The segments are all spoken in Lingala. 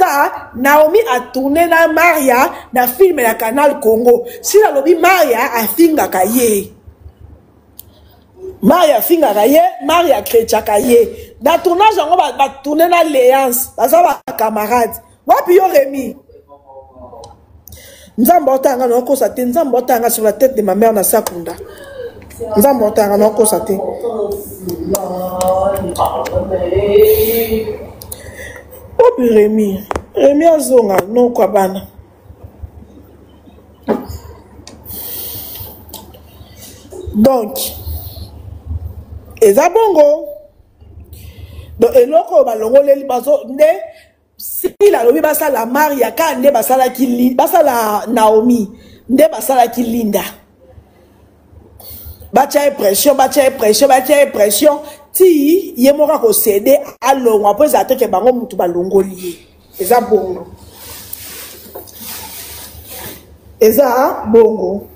ça, Naomi a tourné dans Maria, dans le film de Canal Congo. Si la lobby Maria a finga kaye. Maria finga kaye, Maria chrétien kaye. Dans le tournage, on va tourner dans l'alliance. Parce que va camarade. Wapi yo Rémi. Nous avons botanga sur la tête de ma mère dans Sakunda. Nous avons botanga non constaté. Oh Rémi azonga non kwa bana. Donc eza bongo. Donc eloko balongo leli bazo nde si la lobi basala Maria ka nde basala kili basala Naomi nde basala kilinda. Batia pression ti ye moka ko céder à longo après ato ke bango mutu balongoli eza bongo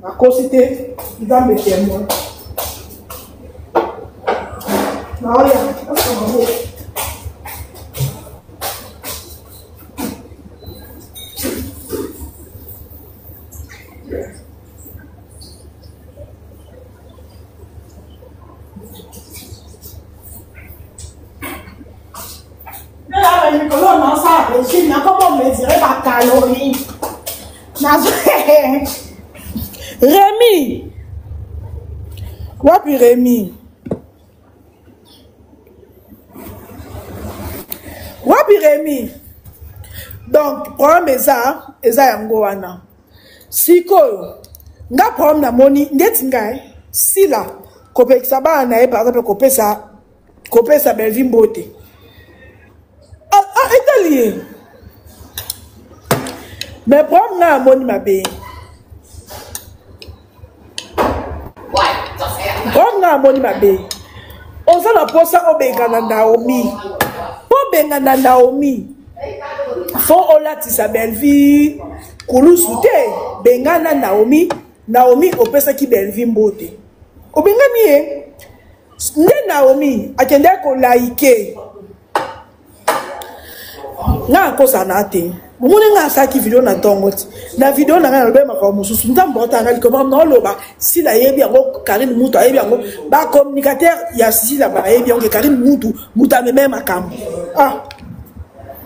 ma cosité dans mes témoins Maria comment mesurer ma calorie? Rémi. Wapi Rémi? Donc, problème eza yango wana. Sikoyo. Nga problème na moni ndeti ngai sila kopekisa bana na ye par exemple kopesa Belvi Mbote. Italien. Mais problème na moni mabe. Problème na moni mabe. On s'en a posé au Bengana Naomi. Pour Bengana Naomi. Faut olatisa Belvi Koulousute. Bengana Naomi. Naomi opesa ki Belvi Mbote. Obengani e. Nde Naomi akende ko laike. Na kosa na te. Mumune nga saki video na tongoti. Na video na nga lobe maka mususu ndambota nga likoma na loba si la yebi yango Karine Mutu ayebi yango ba communicateur ya sisi la ba yebi yango Karine Mutu ameme makambo. Ah.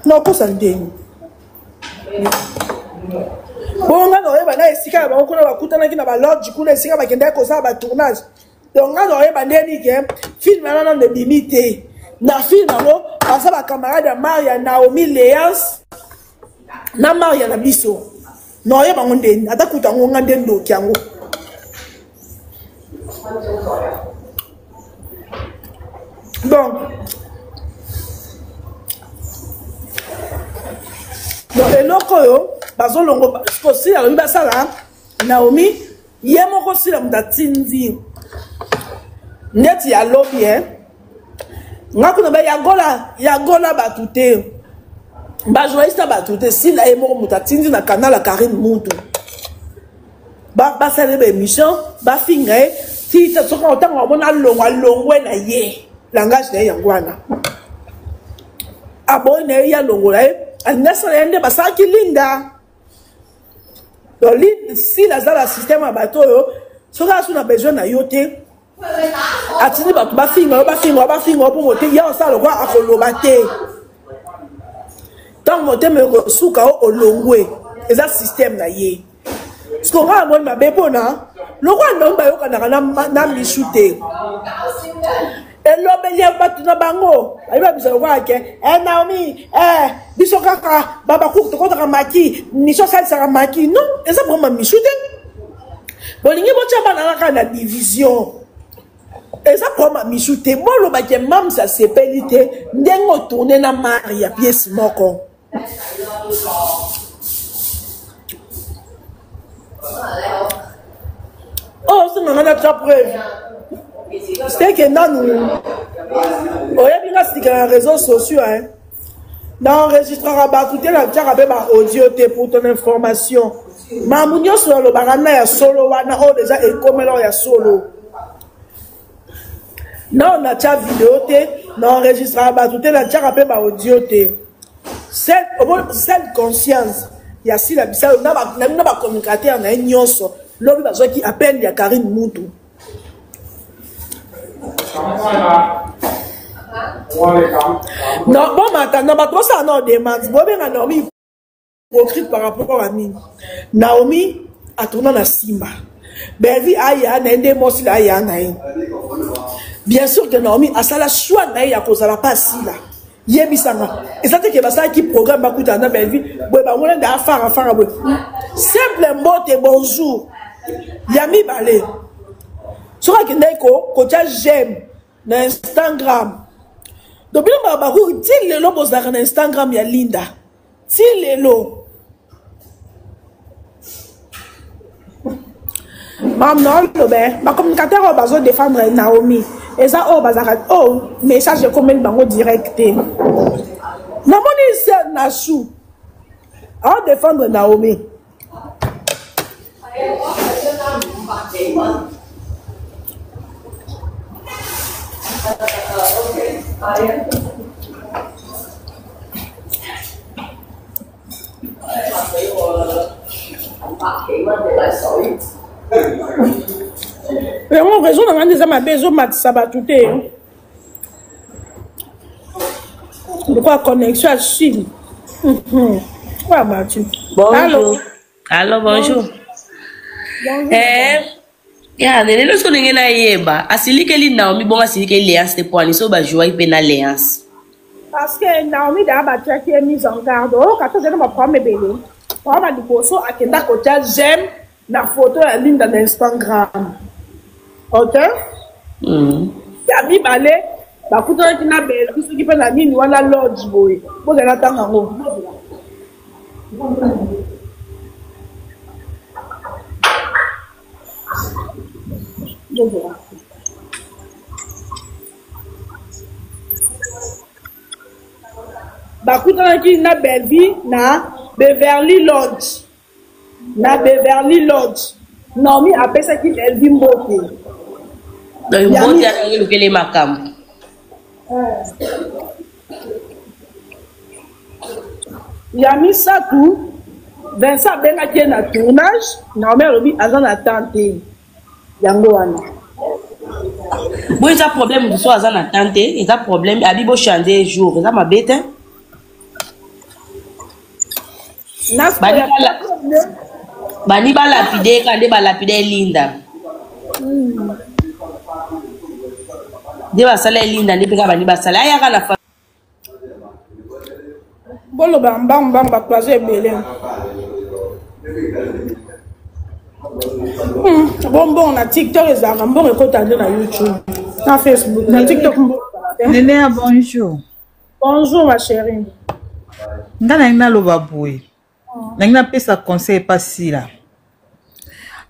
Na kosa ndeni. Bonga no yeba na esika ba ko na bakutana kina ba lodge kuna esika ba kende ko sa ba tournage. Donc nga no yeba ndeni ke film na de limité. Na film no asa ba camarade Maria Naomi Léance na Maria na biso. No yeba ngondeni atakuta ngonga ndendo kyango. Donc le loko yo bazolongo kosi ya lobi basala Naomi ye moko si la mutatinzi neti ya lobi ngakuna ba yagola batute ba journaliste batute si la ye moko mutatinzi na canal la Karine Mutu ba sala ba émission ba finga ti ta soka otanga bona longwe na ye langage na yangwana abone ya longola Alnesa yende basaki linda. Donc si la zala système à bateau sera sous la besoin na yote. Atini batu ba finga pour monter ya ça le roi akolobate. Tant monter me suka o longwe. Eza système na ye. Ce qu'on a mon ma bebona, le roi non ba yoka na michute. Elobelia batuna bango aiba biso kwake Naomi biso kaka baba ku to kota maki ni so salsa maki non eza vraiment michute bolingi bocha bana na division eza vraiment michute bolo ba ke mam sa sepelite ndengo tourner na Maria pièce moko oh c'est non na ta preuve. C'est que nous, on a bien sur les réseaux sociaux, d'enregistrer tout la audio pour ton information. Mamunyo sur le barana ya solo wana o déjà et comme là ya solo. Non, on a déjà vidéo te, d'enregistrer tout la audio te. cette conscience ya sila bisalo na ba communicateur na nyonso lobi bazo ki appelle ya Karine Mutu. Non, bon matin, non, bah, ça non demande. Bon, bien, Naomi, hypocrite par rapport à Mine. Naomi a tourné la Simba. Belvi aya nende mosi la aya nae. Bien sûr que Naomi a ça la choix nae ya cause la pas si là. Yebisanga. Et ça te que ça qui programme ba kuta na Belvi, boy ba wona da afara boy. Simple mot et bonjour. Yami balé. Sora que neko ko j'aime na Instagram. Donc bien ba ko ti lelo bozaka na Instagram ya Linda. Ti lelo. Mam non le ben, ma communicateur a besoin de défendre Naomi. Et ça message de comment bango directé. Naomi c'est Nassou. À défendre Naomi. Mais on raison dans des amis besoin mat sabatouté. De quoi connexion à Chine. Ouais Mathieu. Bonjour. Allô bonjour. Ya nene lorsqu'on est na yeba asili ke li Naomi bon asili ke Léance te poani so ba joie pe na Léance. Parce que Naomi da ba qui est mise en garde. Oh quand je ma prendre bébé. On va du bosso akenda côté j'aime la photo à ligne dans Instagram. Ok? Yami balé, ba kuta ki na belle, ki qui peut na nini wala lodge boy. Bo ga tanga ngo. Ba kuta ki na Bellevue na Beverly Lodge. Na Beverly Lodge. Naomi appelle ça qui Bellevue Mbote. Donc Mbote a le kele makam. Yami ça tout. Vincent benga qui na tournage, Naomi lobi azan attente. Yango wana. Bon ça problème de so azan attente, et ça problème abibo changer jour, ça ma bête. Bani ba lapide kande ba lapide Linda. De ba sala Linda ni peka bani ba sala ya kana fa. Bolo bamba ba croiser belé. Bon na TikTok ezaka bon ekotande na YouTube, na Facebook, na TikTok. Néné bonjour. Bonjour ma chérie. Ngana ina loba boy. Nangina pesa conseil pas Sila.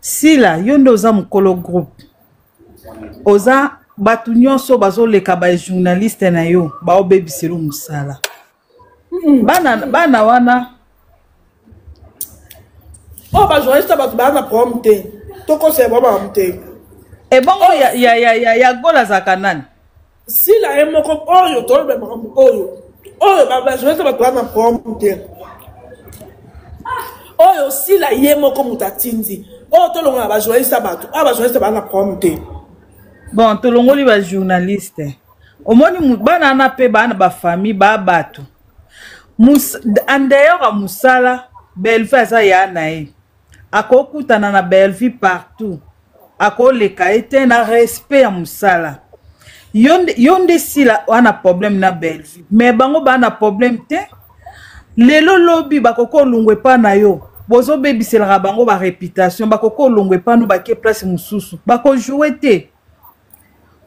Sila yondo za mukolo groupe. Oza batu nyonso bazoleka ba journaliste na yo ba obebiselo musala. Bana wana ba journaliste batu bana prompte. Toko se baba prompte. E bongo ya gola za kanani. Sila emoko oyo tolbe makambo oyo. Oyo ba journaliste batu bana prompte. Oyo Sila yemoko mutatindi. Oh, tolonga ba journaliste batu. Ba journaliste bana prompte. Bon, tolongoli ba journaliste. Omoni bana na pe bana ba famille ba batu. D'ailleurs à musala Bellevue za ya nae. Ako kutana na Bellevue partout. Ako leka ete na respect ya musala. Yonde Sila wana problème na Bellevue. Mais bango bana problème te. Lelo lobi bakoko lungwe pa na yo. Bozo bebisela bango ba réputation bakoko lungwe pa no ba ke place mususu. Bako jouer te.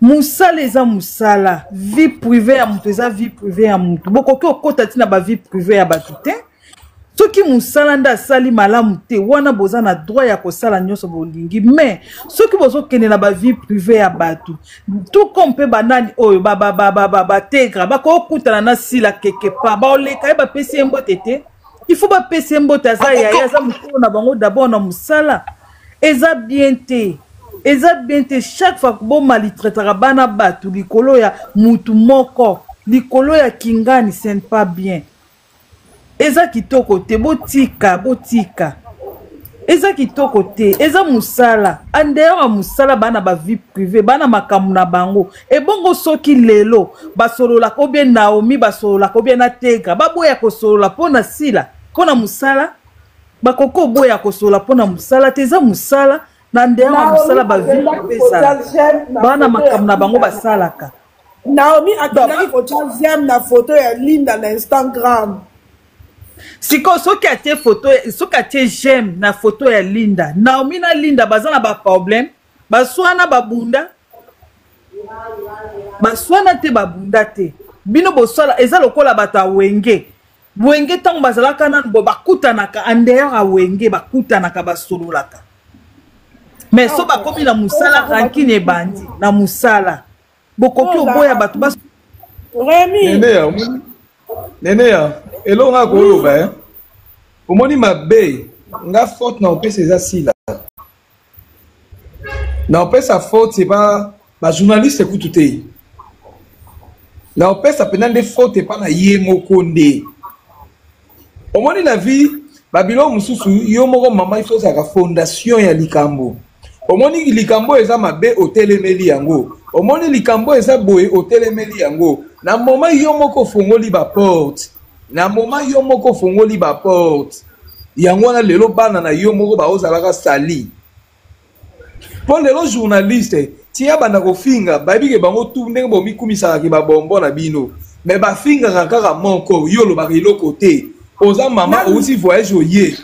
Musala eza musala, vie privée ya mutu eza vie privée ya mutu. Bokoki okota tina ba vie privée ya batu te. Soki musala nda sali malamu te, wana boza na droit ya kosala nyonso bolingi. Mais soki bozo kende na ba vie privée ya batu, tout comme pe banani oyo ba tegra, bako okutana na Sila quelque part, ba oleka ba pesi mbote te. Il faut ba pesi mbote za ya za mutu na bango d'abord na musala. Eza bien te. Eza bien te chaque fois que bon maltraitera bana batu likolo ya mutu moko likolo ya kingani c'est pas bien. eza kitoko te botika botika eza kitoko te eza musala andeyo musala bana ba vie privée bana makambo na bango ebongo soki lelo basolola ko bien Naomi basolola ko bien na Tega baboya ko solola pona sila pona musala bakoko boya ko solola pona musala te eza musala na ndeyo musala ba vie privée bana makambo na bango basalaka Naomi akendaki kotia j'aime na photo ya Linda na Instagram. Siko soki atie photo soki atie j'aime na photo ya Linda Naomi na Linda baza na ba problème baswana babunda baswana te babunda te bino bosala eza lokola bata wenge wenge tango bazalaka nanu bo bakutanaka andeyo a wenge bakutanaka basololaka mais so bakomi na musala rankine bandi na musala bokoki oboya bato bas Rémi Nene ya elo nga koloba eh omoni mabe nga faute na opesa eza sila na opesa faute c'est pas ba journaliste kutu te na opesa pena nde faute pa na ye moko nde omoni la vie babilo mususu yo moko mama il faut ça fondation ya likambo omoni likambo eza mabe otelemeli yango omoni likambo eza boye otelemeli yango na moment yo moko fongoli ba porte na moment yo moko fongoli ba porte yango na lelo bana na yo moko ba ozalaka sali pour lelo journaliste tia bana ko finga babike bango tu ndenge bo mikumisa ki ba bombo na bino mais ba finga kaka moko yo lo ba kilo côté oza mama aussi voyage oye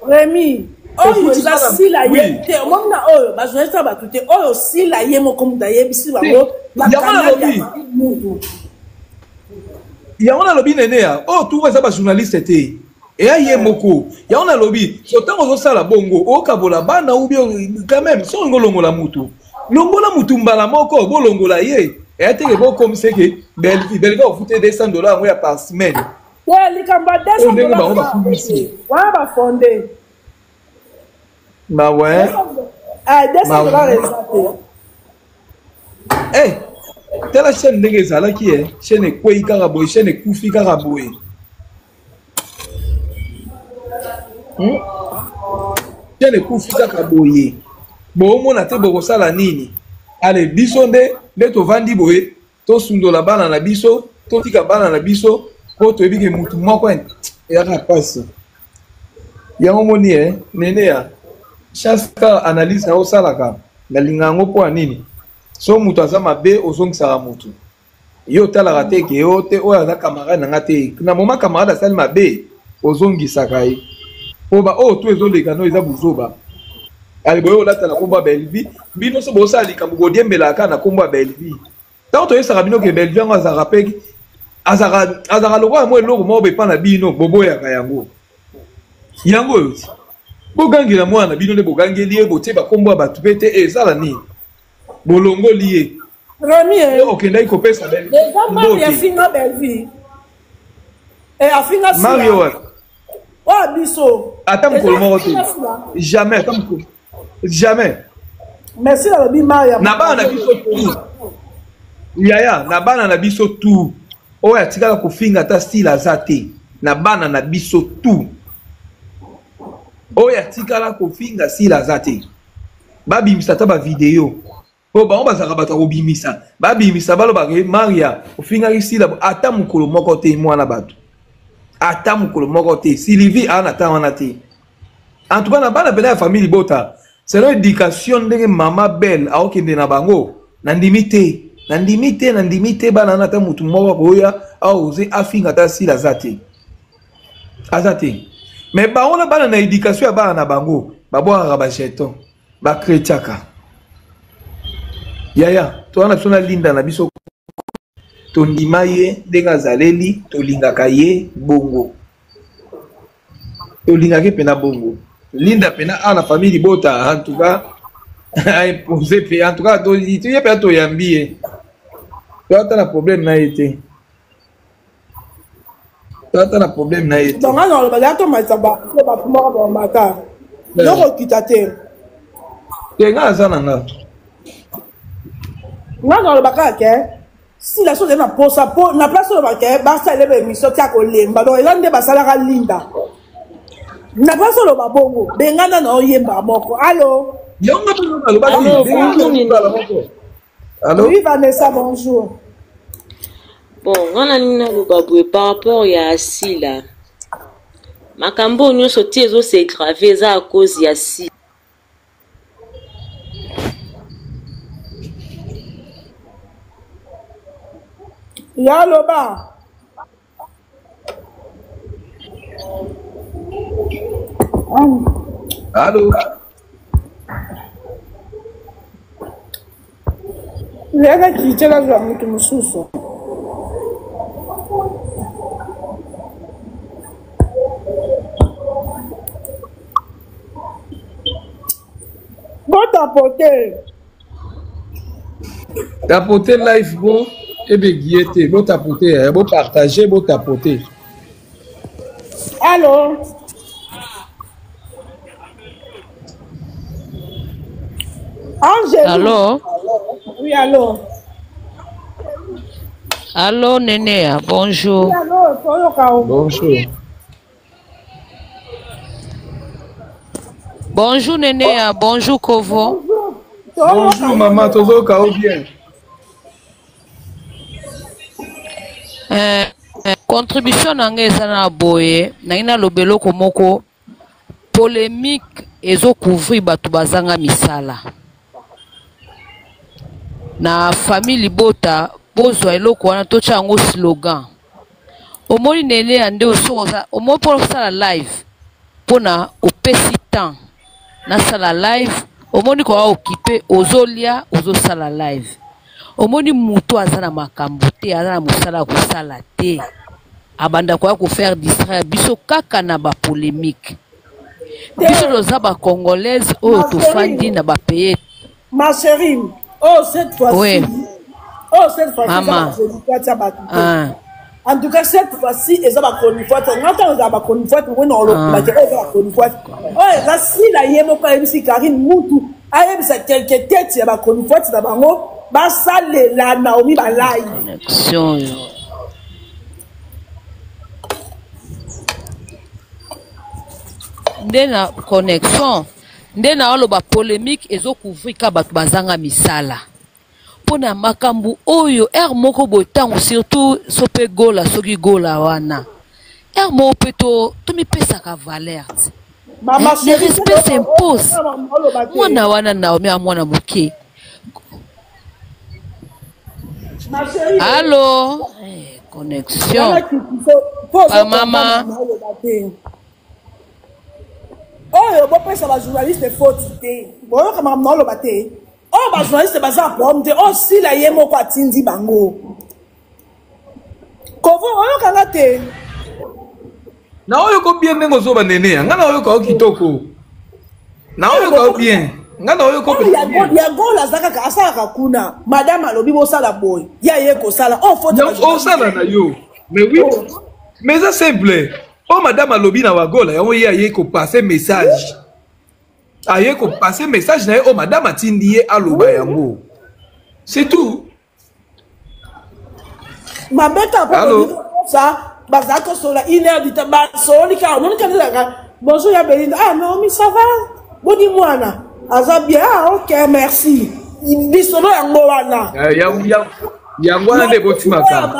Rémi oyo eza sila ye te omona oyo bajournaliste bakute oyo sila ye moko muta yebisi bango yango na lobi nene ya oh tu eza ba journaliste te et aye moko yango na lobi so tango zo sala bongo okabola bana ou bien quand même so ngolongola mutu longola mutu mbala moko bolongola ye et ateke bo comme c'est que belga ofute $200 moya par semaine ouais likamba $200 wa ba fondé bah ouais ah $200 exact eh tela chaîne ndenge ezalaki eh chaîne ekwei kaka boye chaîne ekufi kaka boye chaîne ekufi kaka boye boomona te bokosala nini ale biso nde tovandi boye tosundola bana na biso totika bana na biso po toyebike mutu moko eyaka pasi yango moni eh nene ya chaque analyse na osalaka nalinga yango mpo ya nini so mutu aza mabe ozongisaka mutu yo otalaka te ke yo te oyo aza camarade nanga te na moma camarade asali mabe ozongisaka ye po ba oyo tu ezoleka no eza buzoba ali boye olata na kombo ya Belvi bino so bosala likambo kodiembelaka na kombo ya Belvi ntango toyesaka bino ke Belvi yango azalaka pe azalaka lokola mo eloko moko bepa na bino boboyaka yango yango oyo ti bogangela mwana bino nde bogangeli ye botie bakombo ya bato pe te ezala nini bolongoli ye Rémi okendaki kopesa Mario afinga Belvi afinga sila Mario wa biso ata mokolo moko te jamais ata mokolo jamais merci na lobi Mario na bana na biso tu yaya na bana na biso tu oyo atikala kofinga ata style aza te na bana na biso tu oyo atikala kofinga style aza te babimisa ata bavideo po bango bazalaka bato akobimisa babimisa balobaka Maria ofingaki style ata mokolo moko te mwana bato ata mokolo moko te Sylvie ana ata wana te en tout cas na bana pena ya famille bota selon éducation ndenge mama belle aokende na bango nandimi te bana na ata mutu moko koya aoze afinga ata style aza te mais bango na bana na éducation ya bana na bango babwakaka bajeton bakretiaka yaya towana biso na Linda na biso tondima ye ndenge azaleli tolingaka ye bongo tolingaki pena bongo Linda pena ana famille bota en tout cas impose pe en tout cas toye pe toyambi ye toata na problème na ye te toata na problème na ye te donc ana loba to maisa ba moko ba mata loko kita te nga aza na nga nga loba ka ke si la chose est na posa po na place de baké basa lebe émission tia ko lemba donc elande basala ka linda na place de babongo bengana na oyemba moko allo Allô? Oui, Vanessa, bonjour. Bon, on a une par rapport à Assi là. Makambo nous sorti c'est gravé ça à cause de Assi. Ya loba. Allô? Leka kichela za mtu msuso. Bon tapoter. Tapoter live bon et bien guiété, bon tapoter, bon partager, bon tapoter. Allô? Angèle. Allô? Oui, allô. Allô, Nénéa, bonjour. Oui, allô, Toyo Kao. Bonjour. Bonjour, Nénéa, bonjour, Kovo. Bonjour, maman, Tozo Kao bien. Contribution nanga eza na boye naina lobelo komoko polémique ezo couvrir bato bazanga misala na famille Libota bozwa eloko wana tocha yango slogan omoni nene ande osoza omoni pour sala live pona opesi temps na sala live omoni ko occupé ozolia ozosala live omoni mutu aza na makambo te aza na mosala kosala te abanda kwa faire distraire biso kaka na ba polémique biso toza ba congolaise oyo tofandi na ba pays. Ma chérie, oh cette fois-ci. Oui. Oh cette fois-ci. Maman. En tout cas cette fois-ci ils ont ba conifote. Ngata za ba conifote ngo no lo ba ke ba conifote. Oh la si la yemo ko MC Karine Mutu ayebisa quelque tête ya ba conifote na bango ba sale la Naomi ba live. Connexion yo. Nde na connexion nde na oloba polémique ezo couvrir ka bato bazanga misala pona makambu oyo er moko botango surtout sope gola soki gola wana er moko pe to mipesaka valeur Mama le respect s'impose mwana wana Naomi a mwana moke. Allô? Connexion. Pa mama. Oh, bon pesa ba journaliste faute te. Bon kama mnalo bate. Oh ba journaliste baza pomme te. Oh si la yemo kwa tindi bango. Kovo oyo kanga te. Na oyo ko bien nengo zo ba nene, ngana oyo ko kitoko. Na oyo ko bien. Ngana oyo ko bien. Ya gola zaka ka asala ka kuna. Madame alobi bo sala boy. Ya ye ko sala. Oh faute. Oh sala na yo. Mais oui. Mais ça simple. Oh madame alobi na wagola yango ye aye ko passer message. Aye ko passer message na ye oh madame atindi ye aloba yango. C'est tout. Ma bête a pas ça. Bazako sola 1h du tabac. Soli ka on ka la. Bonjour ya Belinda. Ah non mais ça va. Boni mwana. Aza bien. Ah OK, merci. Bisolo yango wana. Yango wana de botimaka.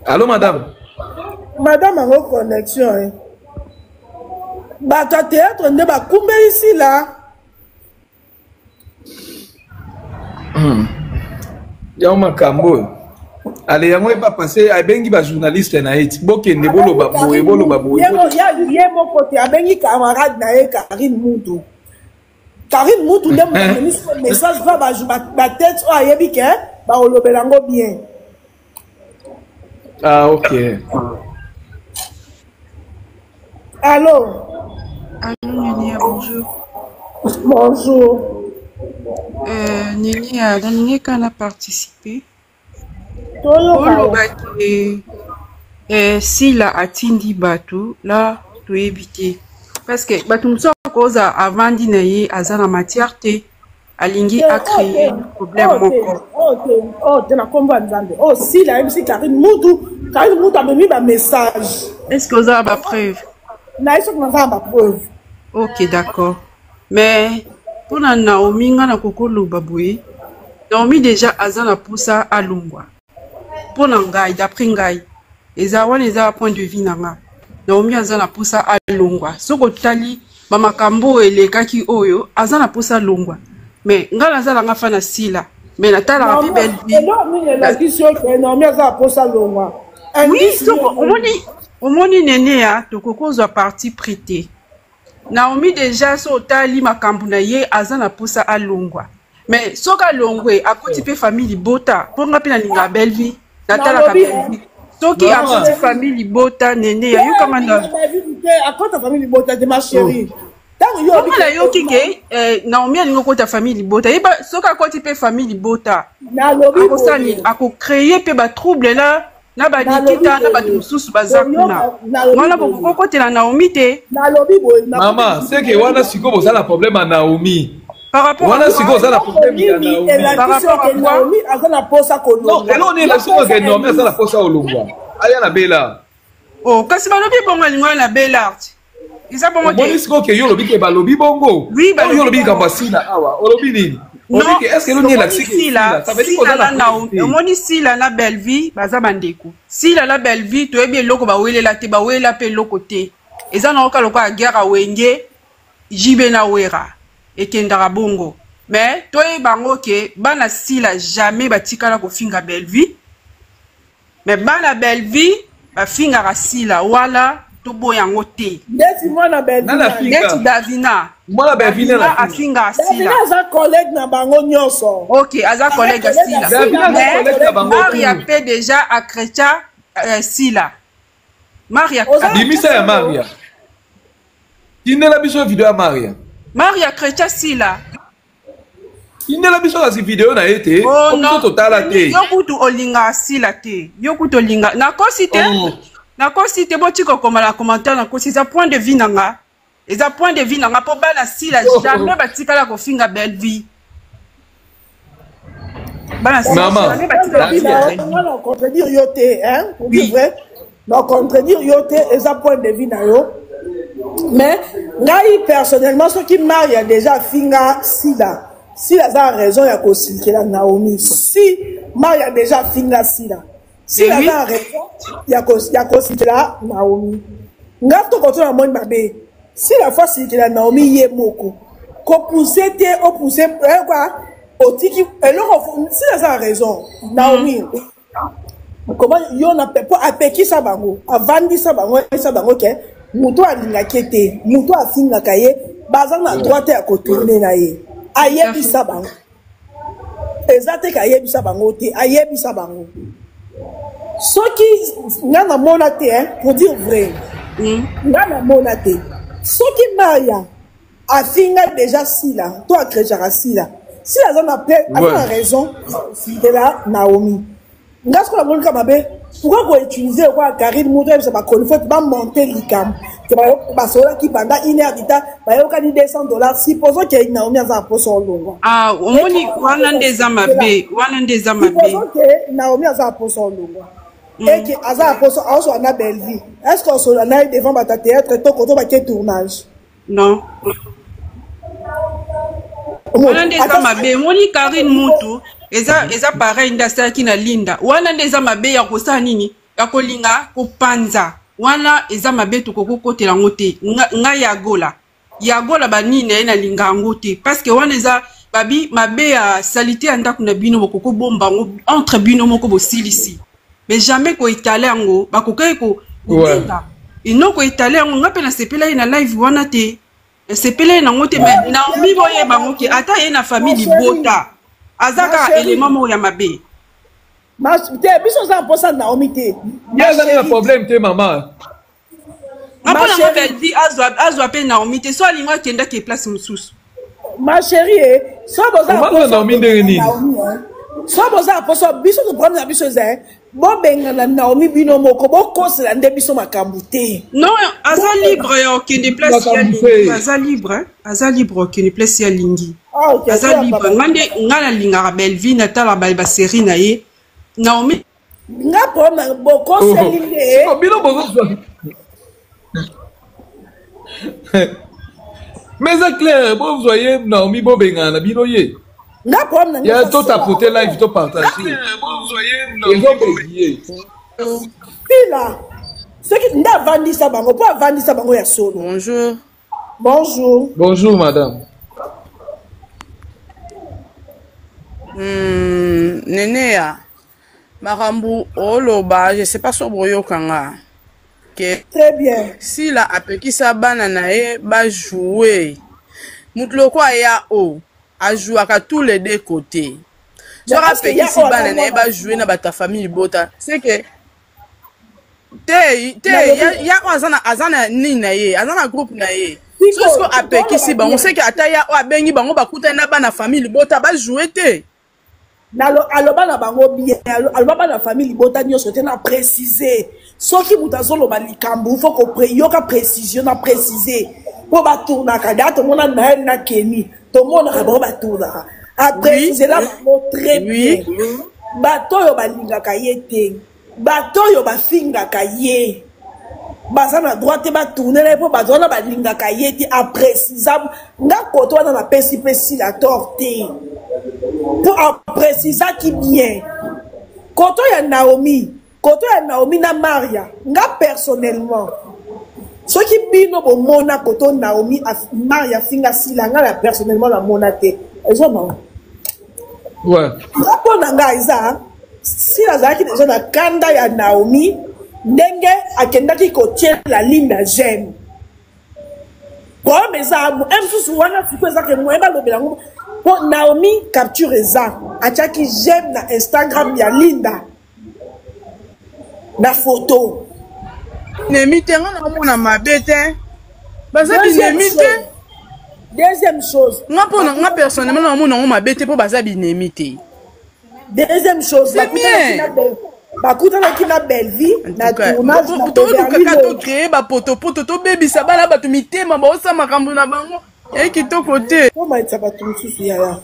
Allô, madame? Madame a une connexion. Bata théâtre ne va kumbe ici là. Y'a un makambo. Allez, y'a pas passé à bengi ba journaliste na eti. Boke ne bolo babo e bolo babo. Y'a mon côté à bengi camarade na e Karine Mutu. Karine Mutu ne me message va ba tête o ayebi ke ba olobelango bien. Ah, ok. Allô? Allô, Nénéa, bonjour. Bonjour. Nénéa, dans Nénéa, quand on a participé, si la atindi Batou, là, tu es évité. Parce que Batou, causa avant dîner aza na matière te alingi a créer problème moko. Oh, tu n'as compris nzambe. Oh, si la MC Karine Moutou a mis un message. Est-ce que vous avez la preuve? Na iso na ba preuve. Ok, d'accord. Mais pour la Naomi ngana kokolo baboué. Naomi déjà aza na poussa à lungwa. Pour ngai d'après ngai. Ezawan eza point de vue nanga. Naomi aza na poussa à lungwa. Soko tali bamakambo elekaki oyo aza na poussa lungwa. Mais ngala aza nga fana sila. Mais la tala rapi belle vie. La question que Naomi aza poussa lungwa. Oui, soko omoni nene ya tokokozwa parti prêté. Naomi déjà so tali makambo na ye aza na poussa à lungwa. Mais soka longwe akoti pe famille bota ponga pe na linga belle vie. Natala ka belle vie. Soki akoti famille bota nene ya yoka mana. Akota famille bota de ma chérie. Comment la yoki ke Naomi alingo kota famille bota. Yeba soka akoti pe famille bota. Akosani ako créer pe ba trouble là na ba dikita na ba mususu bazakuna. Wana boko kotela Naomi te. Maman, c'est que wana siko boza la problème à Naomi. Par rapport à quoi ça la problème à Naomi? Par rapport à Naomi, elle a posé à Kolongo. Non, elle on est là sur que Naomi ça la pose à Olongwa. Aya na bela. Oh, kasi balobi bongo lingwa na Bellart. Isa bongo te. Moi siko que yo lobi ke balobi bongo. Oui, yo lobi ka basina awa. Olobi nini? Non, est-ce que l'on est là sila, ça veut dire qu'on a la Naomi. Omoni sila na belle vie, baza bandeko. Sila la belle vie, to ebi loko ba wele la te ba wele pe loko te. Eza na oka loko a guerre wenge, jibe na wera. Et kendara bongo. Mais toi et bango ke bana sila jamais batikala ko finga belle vie. Mais bana belle vie ba finga ra sila wala to boyango te. Desi moi na belle vie. Desi Davina. Moi la belle vie na afinga sila. Davina za collègue na bango nyonso. OK, aza collègue sila. Davina Maria pe déjà a chrétien sila. Maria Dimisa ya Maria. Tinde la biso vidéo ya Maria. Maria chrétien sila. Il ne la biso la vidéo na été. Oh non. Total te. Yokutu olinga sila te. Yokutu olinga. Na kosite. Na kosite bo tiko koma la commentaire na kosite point de vue nanga. Eza point de vue nanga po bana sila jamais batika la ko finga belle vie. Bana sila jamais batika la finga. On contredire yote hein pour dire vrai. Non contredire yote eza point de vue na yo. Mais ngai personnellement ceux qui marient déjà finga sila. Si la a raison, il y a aussi la Naomi. Si Maria a déjà finga sila. Si la a raison, il y a aussi la Naomi. Ngato quand on a moins babé. Si la fois si la Naomi yé moko. Ko pousser te au pousser quoi au tiki et alors si la a raison Naomi. Comment yon a pas apeki sa bango, avandi sa bango ke muto alinga kete, muto afinga kaye, bazang na droite à côté na ye. Ayebisa bango. Ezate ka ayebisa bango te, ayebisa bango. Soki ngana mona te hein, pour dire vrai. Ngana mona te. Soki Maria a finga déjà sila, toi créera sila. Si la zone a raison, c'est là Naomi. Ngasko la mona kamabe, pourquoi vous utilisez quoi Karine Moudre ça va connaître va monter l'icam. Basola qui pendant 1 heure d'ita bayoka ni $200 supposons que Naomi a pour son longo. Ah, omoni wana ndeza mabe, wana ndeza mabe. Supposons que Naomi a pour son longo. Et que aza pour son also na belle vie. Est-ce qu'on se l'a devant bata théâtre to koto ba ke tournage? Non. Wana ndeza mabe, omoni Karine Mutu, eza pareil ndasa ki na Linda. Wana ndeza mabe ya kosa nini? Ya kolinga kopanza. Wana eza mabe to kokotela ngote nga yagola banine na linga ngote parce que wana eza babi mabe ya salité anda kuna bino bokoko bomba entre bino moko bosilisi mais jamais ko étaler ngo bakokai ko dinga inoko étaler ngo ngape na sepela ina live wana te sepela ina ngote mais na miboye bangoki ata ye na famille bota azaka élément mo ya mabe. Mas te biso za posa Naomi te. Ya za problème te maman. Après la belle vie azwa pe Naomi te so lingwa kenda ke place mususu. Ma chérie, so boza Naomi de ni. So boza posa biso to prendre biso za bobengana Naomi bino moko bokosela nde biso makambo te. Non, aza libre ya okende place ya lingi. Aza libre, hein? Aza libre okende place ya lingi. Aza libre. Ngande ngala lingara Belvine atala ba série na ye. Naomi nga pona bokoseli nde. Bino bozo. Mais c'est clair, vous voyez Naomi bobengana bino ye. Nga pona il y a tout à côté live tout partager. Vous voyez Naomi. Pila. C'est qui nda vandisa bango po vandisa bango ya solo. Bonjour. Bonjour. Bonjour madame. Nenea. Marambu oloba, je sais pas sur Boyo Kanga. Très bien. Si la apekisa bana na ye ba jouer. Mutloko ya o a jouer à tous les deux côtés. Je rappelle si bana na ye ba jouer na ba ta famille bota. C'est que ya azana ni na ye, azana groupe na ye. So apekisi ba on sait que ataya o abengi bango bakuta na bana famille bota ba jouer te. Aloba na bango bien, aloba na famille bota nyoso te na préciser. Soki mutazolo ba likambu faut ko yoka précision na préciser. Po ba tourna ka date mona na keni. To mona ka ba tourna. A préciser la bango très bien. Bato yo ba linga ka yete. Bato yo ba finga ka ye. Baza na droite ba tourner là po bazo na ba linga ka yete a préciser. Nga koto wana na pesi la torte. Pour préciser qui bien. Koto ya Naomi na Maria, nga personnellement. Ce qui bino bo mona koto Naomi Maria finga sila nga la personnellement la monate. Ezoma. Ouais. Rapport na nga isa, si la zaki déjà na kanda ya Naomi, ndenge akendaki ko tirer la ligne na j'aime. Kwa meza msusu wana fiko zake mweba lobela ngo. Po Naomi capture ça. Achaki j'aime na Instagram ya Linda. Na photo. Nemite nga mona mabete. Bazabi nemite. Deuxième chose. Nga personnellement na mona mabete po bazabi nemite. Deuxième chose. C'est bien. Bakuta na kina belle vie na tournage na kaka to créer ba poto to baby sabala batu mitema ba osa makambo na bango. Et qui to côté. Comment ça va tout souci là.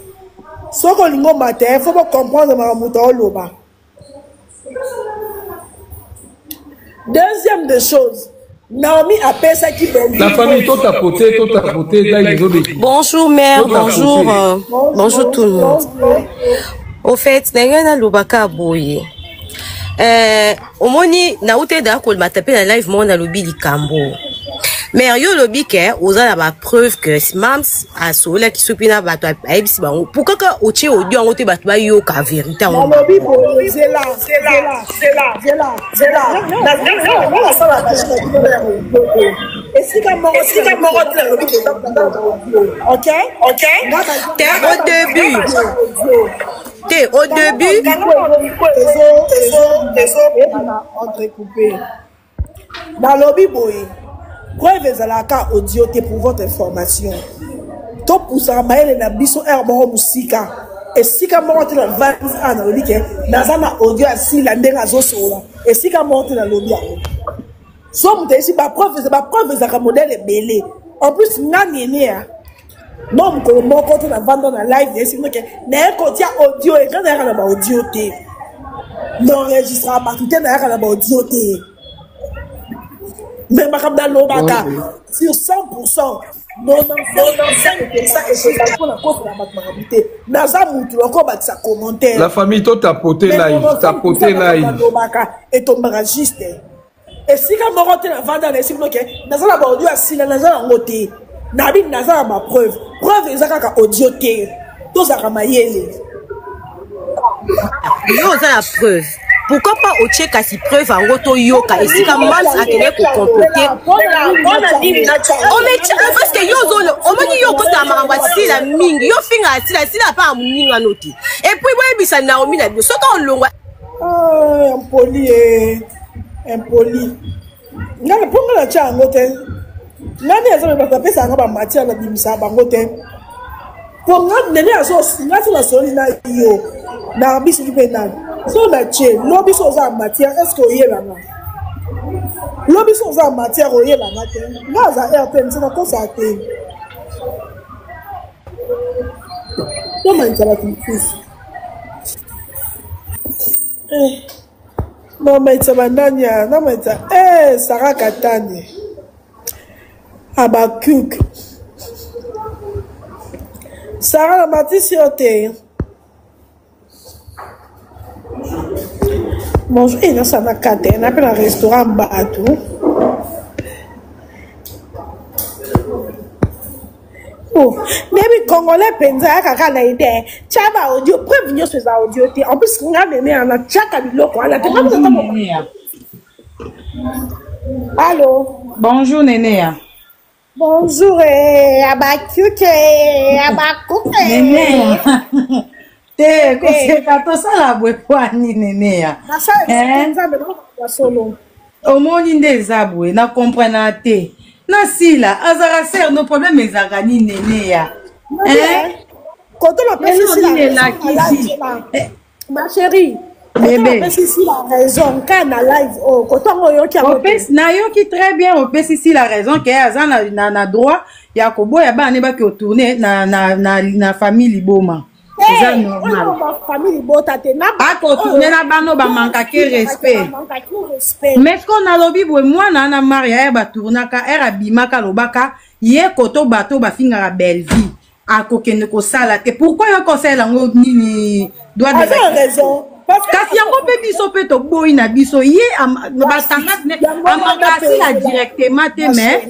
Soko lingo matin, faut pas comprendre makambo to loba. Deuxième des choses, Naomi appelle ça qui belle. La famille tout à côté là ils ont des. Bonjour mère, bonjour. Bonjour tout le monde. Au fait, na lobaka boye. Omoni na ute da ko matape na live mon na lobi likambo. Mais yo lobi ke oza la preuve que Mams a sola ki sopina bato aibisi bango. Pourquoi ka otie audio en ote bato ba yo ka vérité en lobi boye c'est là. Na sala ba et si ka moro te lobi. OK? Au début, dans le lobby boy, preuve ezalaka audio te pour votre information. To poussa maele na biso herbo musika. Et si ka monte na 20 ans na lobby ke nazana audio asi la ndenga zo sola. Et si ka monte na lobby. So mute ici ba preuve ezaka modèle belé. En plus ngani enia. Non, je ne sais pas vendre dans live. Je sais pas audio et quand il y a audio, l'enregistrement, tout est dans audio. Mais dans l'obaka, sur 100%, non, la famille tout tapoté live. Et ton barragiste. Et si quand on rentre dans la vente, dans la audio, si la nasa en côté. Nabi naza ma preuve ezaka audio te to zaka mayele yo za la preuve pourquoi pas au check si preuve en roto yoka et si comme mal a télé pour compléter on met parce que yo zolo on moni yo ko ta maramba si la mingi yo finga si la pas muninga noti et puis boye bisa Naomi na so ka olongwa impoli ngala ponga la chango te nani azo ba pesa ngaba matière na bimisa bango te pour ngam nene azo ngati na soli na yo na bisu pe na So na tche, lobby so en matière, est-ce que oye la main? Lobby so en matière, oye la main. Là, ça RTM, c'est encore ça. Comment il va fils? Non, mais c'est Nanya, non, mais c'est Sarah Katane. Abakuk. Sarah la Matisse Yoté. Bonjour, il y a un cadre, on appelle un restaurant Batou. Oh, mais les Congolais pensent à la idée. Tchaba audio, prévenir ces audio. En plus, on a donné un tchaka biloko. Allô? Bonjour, Nénéa. Bonjour, Abakuk, Abakuk. Nénéa. Te, c'est quand ça la bouepoani, Nénéa. Au monde des aboués, na comprena te. Na sila, azara ser no problème ezagani Nénéa. Quand on appelle ici ma chérie. Bébé. Ici la raison quand na live oh quand on yoki na yoki très bien on peut ici la raison que azana na droit ya koboya ba ne ba ki tourner na famille liboma. C'est normal. Famille libota te na ba ko tourner na bano ba manka ke respect. Mais ce qu'on a lobby boy moi na maria ba tournaka era bimaka lobaka ye koto bato ba finga la belle vie. A kokene ko sala te pourquoi yo conseil la nini doit de raison. Kasi yango pe biso pe to boy na biso ye batanga ne amakasi la directement te mais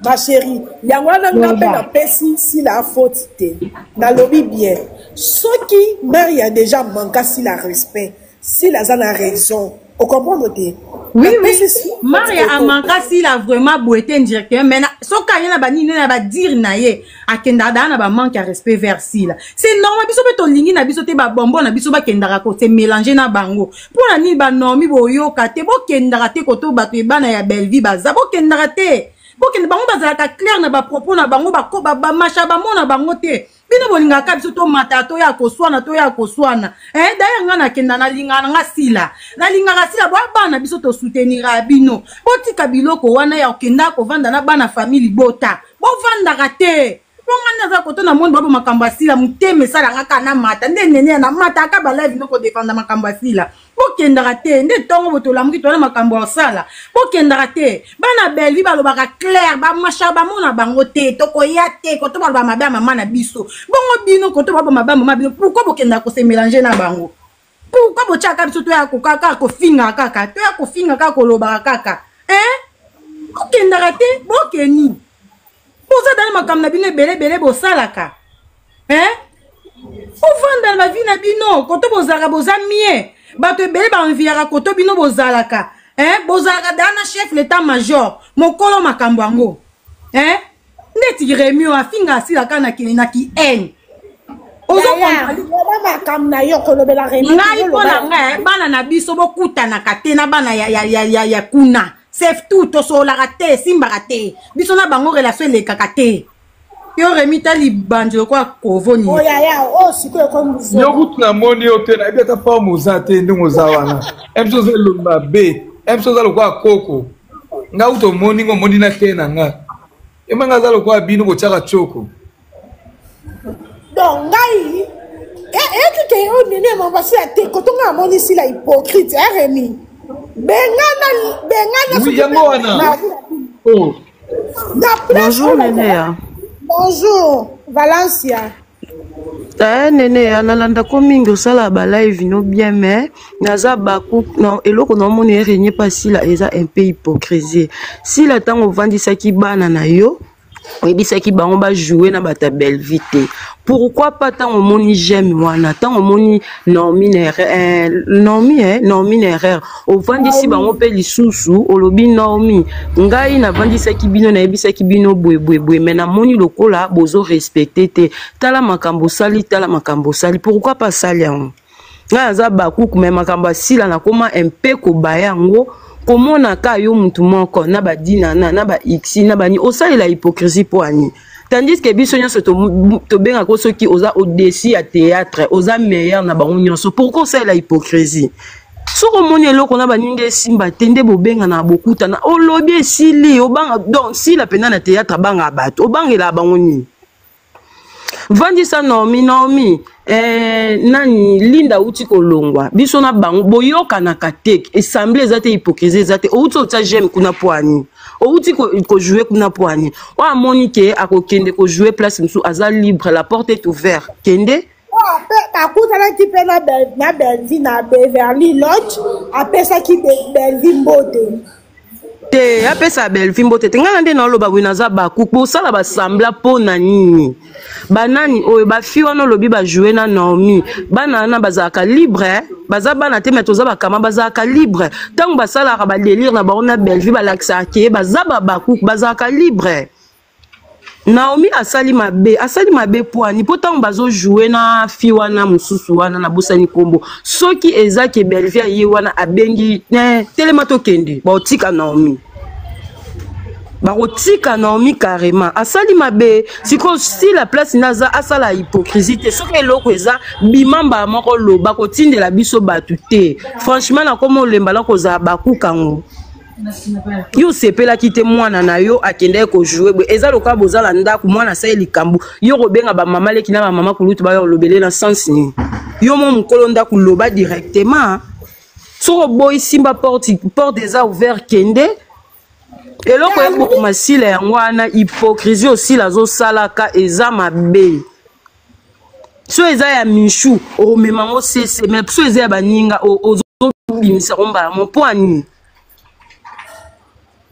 ma chérie yango na ngape na pesi si la faute te na lobby bien ce qui mère y a déjà manqué si la respect si la zana raison au comprendre te oui Maria a manqué si la vraiment boité directement mais so ka yana ba nini na ba dire na ye akenda na ba manque à respect vers si la c'est normal biso pe to lingi na biso te ba bombo na biso ba kendaka ko se mélanger na bango pour la ni ba normi bo yoka te bo kendaka te ko to ba to bana ya belle vie ba za bo kendaka te bo kendaka bango bazalaka clair na ba propos na bango ba ko ba macha ba mona bango te bino bolinga ka biso to mata to ya ko swana d'ailleurs nga na kenda na linga nga sila na linga ka sila bana biso to soutenir bino botika biloko wana ya kenda ko vanda na bana famille bota bo vanda ka te bonga na za ko to na monde babo makambo sila muteme sala nga kana mata nene na mata ka ba live no ko défendre makambo sila bo kenda ka te nde tongo botola muki to na makambo sala bo kenda ka te bana belvi ba lobaka clair ba macha ba mona bango te to ko ya te ko to ba mabe mama na biso bongo bino ko to ba mabe mama bino pourquoi bo kenda ko se mélanger na bango pourquoi bo chaka biso to ya ko kaka ko finga kaka to ya ko finga kaka ko lobaka kaka bo kenda ka te bo keni posa dans ma kamna bino belé bo salaka o vanda na vie na bino ko to bozaka bozamie bato belé ba enviara ko to bino bozalaka bozalaka dana chef l'état major mokolo makambo yango ndeti remio afinga sila kana kilina ki ozo makamna yo ko lobela remio ngai pona ngai bana na biso bokutana katena bana ya kuna c'est tout to so la raté simba raté biso na bango relation le kakate yo remita li banjo kwa kovoni oh ya oh siko ko muzo yo kutuna moni ote na beta pa muzate ndi muzawana emso ze lo mabe emso za lo kwa koko nga uto moni ngo moni na kena nga emanga za lo kwa binu ko chaka choko donc ngai que on nene mo basi ate ko to nga moni si la hypocrite Remi oui, Yamona. Oh. Bonjour, Nénéa. Bonjour, Valencia. Nénéa, nalanda komingo sala ba live no bien mais naza baku non eloko no moni régner pas si la eza un peu hypocrisie. Si la tango vandisa ki bana na yo oyebisaki bango ba jouer na bata belle vite. Pourquoi pas tant au moni j'aime wana tant au moni Normi erreur au vandisi bango pe lisusu olobi Normi ngai na vandisaki bino na yebisaki bino boye mais na moni lokola bozo respecter te tala makambo sali pourquoi pas sali yango nga za bakuku mais makambo sila na koma un peu ko bayango komona ka yo mutu moko na ba dina na ba x na ba ni osalela hypocrisie po ani tandis que biso nyonso tobengaka soki oza au-dessus ya théâtre oza meilleur na bango nyonso. Pourquoi ça la hypocrisie? Soko omoni eloko na baninga esimba te nde bobenga na bokutana olobi esili obanga donc si la pena na théâtre banga bato obangela bango nini vandisa Naomi nani Linda uti kolongwa biso na bango boyoka na kateke assemblée ezate hypocrisie ezate outi otsa j'aime kuna poani outi ko jouer kuna poani wa monike akokende ko jouer place musu aza libre, la porte est ouverte kende akutana pe na Belvi na Beverly Lodge apesaki Belvi mbote te apesa Belvi mbote te ngana nde na loba bwinaza baku bosala basambla po na nini banani oyo bafi wana lobi ba jouer na Naomi bana na bazaka libre baza bana te metoza bakama bazaka libre tango basala ka ba délire na ba na Belvi balaksa ke baza baku bazaka libre. Naomi asali mabe poani potango bazo jouer na fi wana mususu wana na busani kombo soki ezaki Belvia ye wana abengi telema to kende ba otika Naomi carrément asali mabe siko si la place naza asala hypocrisie te soki eloko eza bimamba moko loba ko tindela biso batu te franchement na komo lembala ko za baku kango yo sepela kite mwana na yo akende ko jouer bo eza loka bozala ndako mwana sa likambu yo robenga ba mama leki na ba mama kulutu ba yo lobele na sens ni yo mo mukolo ndako loba directement so boy simba porte eza ouvert kende eloko eko masile yango wana hypocrisie aussi lazo salaka eza mabe so eza ya Michou o memango sese mais so eza ya baninga ozo bimisa komba mon poani.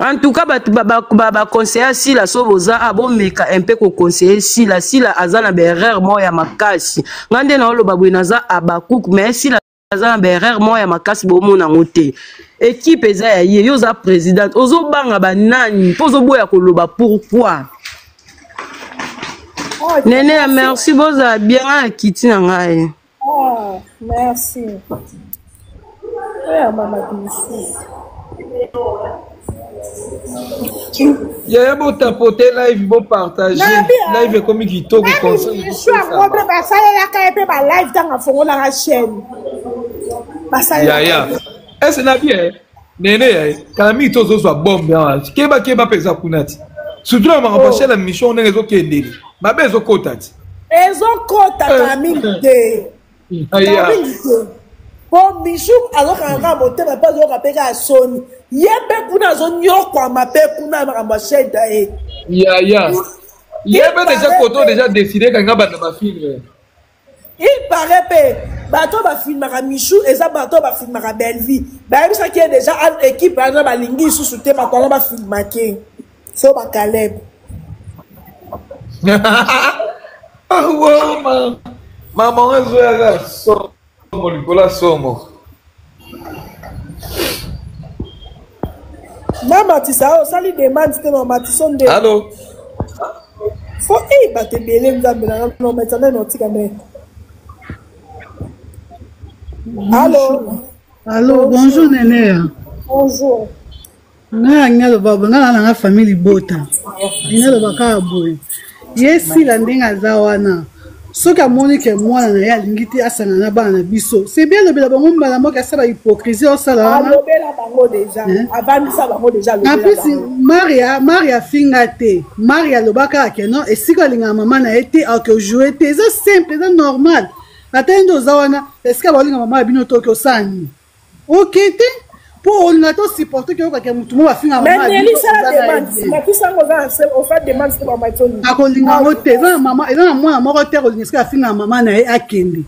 En tout cas, ba conseiller si la soboza abomeka un peu ko conseiller si la azana berrer moya makasi. Ngande na lo babwenaza abakuk mais si la azana berrer moya makasi bomo na ngote. Équipe eza ya ye yo za président ozo banga banani pozo boya ko loba pourquoi. Nene merci boza bien akiti na ngai. Oh, merci. Ouais, maman Yaya bo tapoter live bo partager live comme qui to ko conseil je suis en robe ba ça la ka pe ba live dans fongo la chaîne ba ça yaya est-ce na bien nene quand mi to zo so bombe ya keba pesa kunati surtout na ma chaîne la mission ne zo kendeli ma bezo kotati ezo kota kami de yaya bon Michou alors quand monter ma pas zo ka peka soni yebe kuna zo nyokwa mape kuna ma chaîne dae yaya yebe déjà koto déjà décidé quand ngaba na film il paraît que bato ba filmaka Michou eza bato ba filmaka Belvi ba bisa qui est déjà une équipe na ba lingi sous te bato na ba filmake so ba Caleb ah wow maman ezo ya so molikola somo Mama tisa o sali demande te no matison de allô fo bate belé nzambe na no metana no tika me allô bonjour Néné bonjour nga lo baba nga na famille bota ina lo baka boy yesi la ndinga za wana soki amoni ke mwana na ye alingi te asanga na bana na biso c'est bien lobela bango mbala moko asala hypocrisie osala wana alobela bango déjà avandisa bango déjà en plus maria finga te maria alobaka ake non esika alingaka mama na ye te ake ojoue te eza simple eza normal ata ye nde oza wana esika baolinga mama ya bino toki osala nini oke te mpo olinga to supporte ke okake motu mo bafinga akolinga ngo te eza na mwana moko te kolinga esika afinga mama na ye akende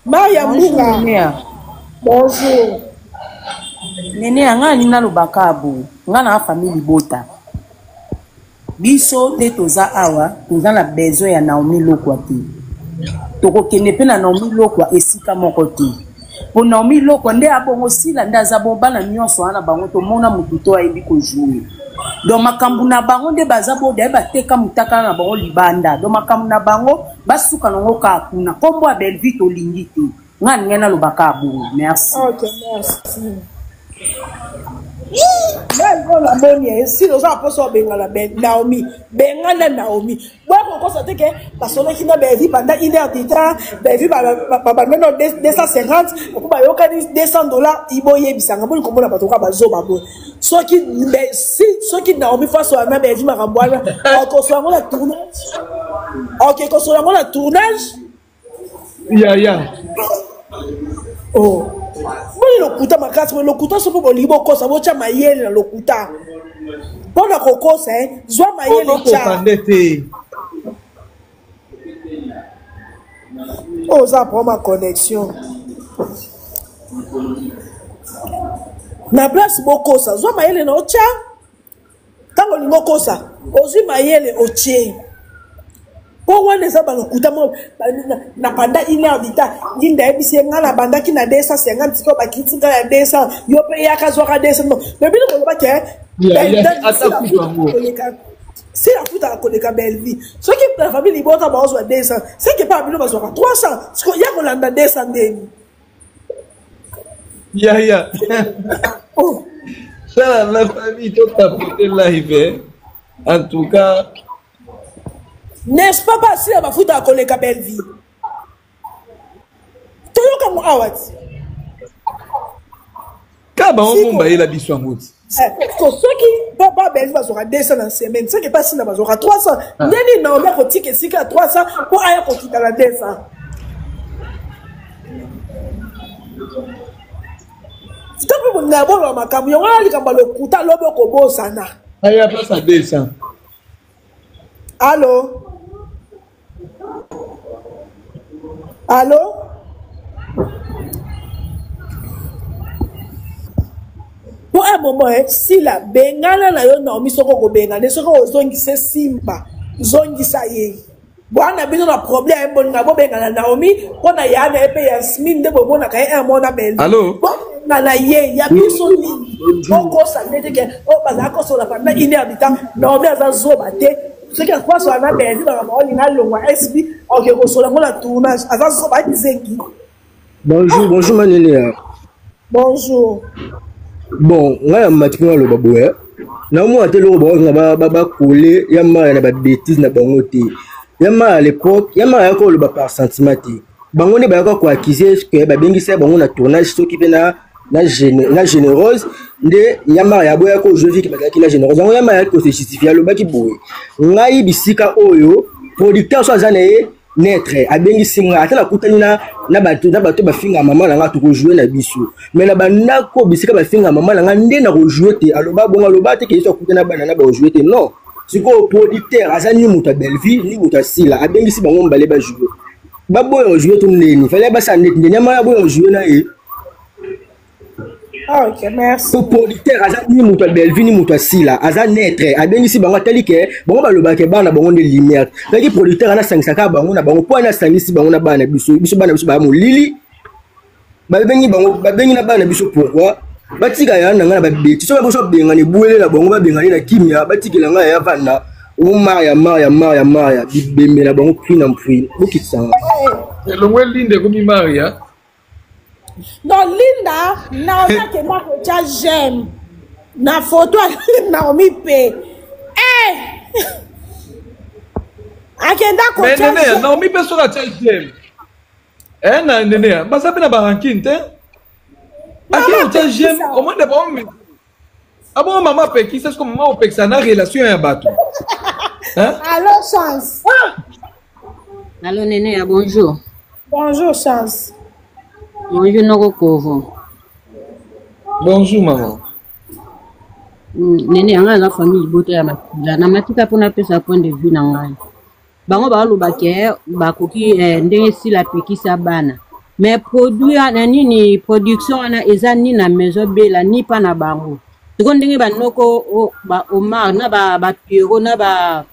maria mbunga bonjour nene anga nina lobaka abo nga na famille bota biso te toza awa toza na besoin ya Naomi Lokwa te tokokende pe na Naomi Lokwa esika moko te po Naomi Lokwa nde abongo sila nde aza bo bana nyonso wana bango tomona mutu to ayebi kojouer donc makambo na bango nde baza bo de bateka mutaka na bango libanda donc makambo na bango basuka nango ka kuna kombo ya Belvi tolingi te nga ngena lobaka abo merci. OK merci Même la bonne, si nous avons pas benga Naomi, benga Naomi. Moi, on constate que parce qu'on a qui n'a pas vu pendant 1 heure de temps, vu maintenant 250, on peut yoka $200, il boye bisanga, bon comme on a pas toka bazo babo. Ceux qui Naomi face à ma belle vie maramboana, on conçoit la tournage. OK, conçoit la tournage. Ya. Oh. Moi lokuta makasi lokuta sopo bolibo kosa bocha mayele na lokuta. Pona kokosa zwa mayele cha. Oh ça prend ma connexion. Na place bokosa zwa mayele na ocha. Tango lingo kosa ozwi mayele oche. Pour moi, les abats, na panda 1 heure d'ita, l'inda ebisi ngana banda ki na 250 tiko ba kiti ka 200, yo pe ya kazwaka 200. Mais bien on va que si la foot a koleka belle vie. Ce qui la famille libota ba ozo 200, c'est que pas bino ba 300, parce que ya kolanda 200 deni. Ya. Oh. Ça la famille toute ta côté live. En tout cas, n'est-ce pas passé à ma foot à coller la belle vie? Tu as comme awat. Kaba on m'a la biso en route. Ceux qui papa belle va sera 200 en semaine, ceux qui passent là sera 300. Neni na on a côté que si que 300 pour aller pour quitter la 200. C'est pas mon nabo la makamu, on a li kamba le kuta lobo kobo sana. Aya place à 200. Allô? Allô? Pour un moment, si la bengala na yo Naomi soko ko bengala, soko ozongi se simba, zongi sa ye. Bwana bino na problème bon na bo bengala Naomi, pona ya na epe Yasmin de bo na kai un mona belle. Allô? Na ye ya biso ni. Boko sa nete ke o bazako so la panda 1 heure de temps, Naomi azazo bate. Ce qui se passe, on a perdu dans la parole, il a le roi SB, ok, on se la tournage. Avant, ça va dire qui. Bonjour Manélia. Bonjour. Bon, on a un matin le baboué. Na moi, tu le bon, on va coller, il y a mal, il y a bêtises, na bangoté. Il y a mal à l'époque, il y a mal à le par sentiment. Bangoné, bah quoi acquiser, que bah bien c'est bon, on a tournage, ce qui vient na généreuse nde yama ya boya ko jeudi ki bakaki na généreuse ngo yama ya ko se justifier lo baki boye ngai bisika oyo producteur so azane netre abengi simwa atala kutani na bato ba finga mama na nga to ko jouer na biso mais na banda ko bisika ba finga mama na nga nde na ko jouer te aloba bonga loba te ke so kutana bana na ba jouer te non siko producteur azani muta belle vie ni muta sila abengi si bango mbale ba jouer ba boyo jouer to neni fallait ba sa net nyama ya boyo jouer na e. Ah, ok, merci. Pour producteur, Azani Mouta Belvini Mouta Sila, Azan Netre, a bien ici, Bango Talike, bon, le baquet ban, bon, de lumière. Les producteurs, on a 5 sacs, on a bon, point à 5 ici, on a ban, biso, Lili. Babeni, babeni, na ban, biso, pourquoi? Batika, y a un baby, tu sais, on va bien, on est boué, la bombe, bien, la kimia, batika, la ya vana, ou Maria, bibé, la bombe, prix en prix, où qui s'en va. Et le moins ligne de comme Maria. Non, Linda, Naomi que moi que j'aime. Na photo Naomi pe. Akenda ko mais nene, Naomi pe so la j'aime. Na nene, ba sabe na barankin te? Akenda j'aime, comment de bon. Ah bon maman pe qui c'est ce que maman pe ça na relation ya bato. Hein? Allô Chance. Allô nene, bonjour. Bonjour Chance. Bonjour Nogokovo. Bonjour maman. Nene anga la famille bote ya makila na matika pona pesa point de vue na ngai. Bango ba lo bake ba koki ndenge sila pekisa bana. Mais produit na nini production na ezani na maison bela ni pa na bango. Tiko ndenge ba noko ba Omar na ba Pierrot na ba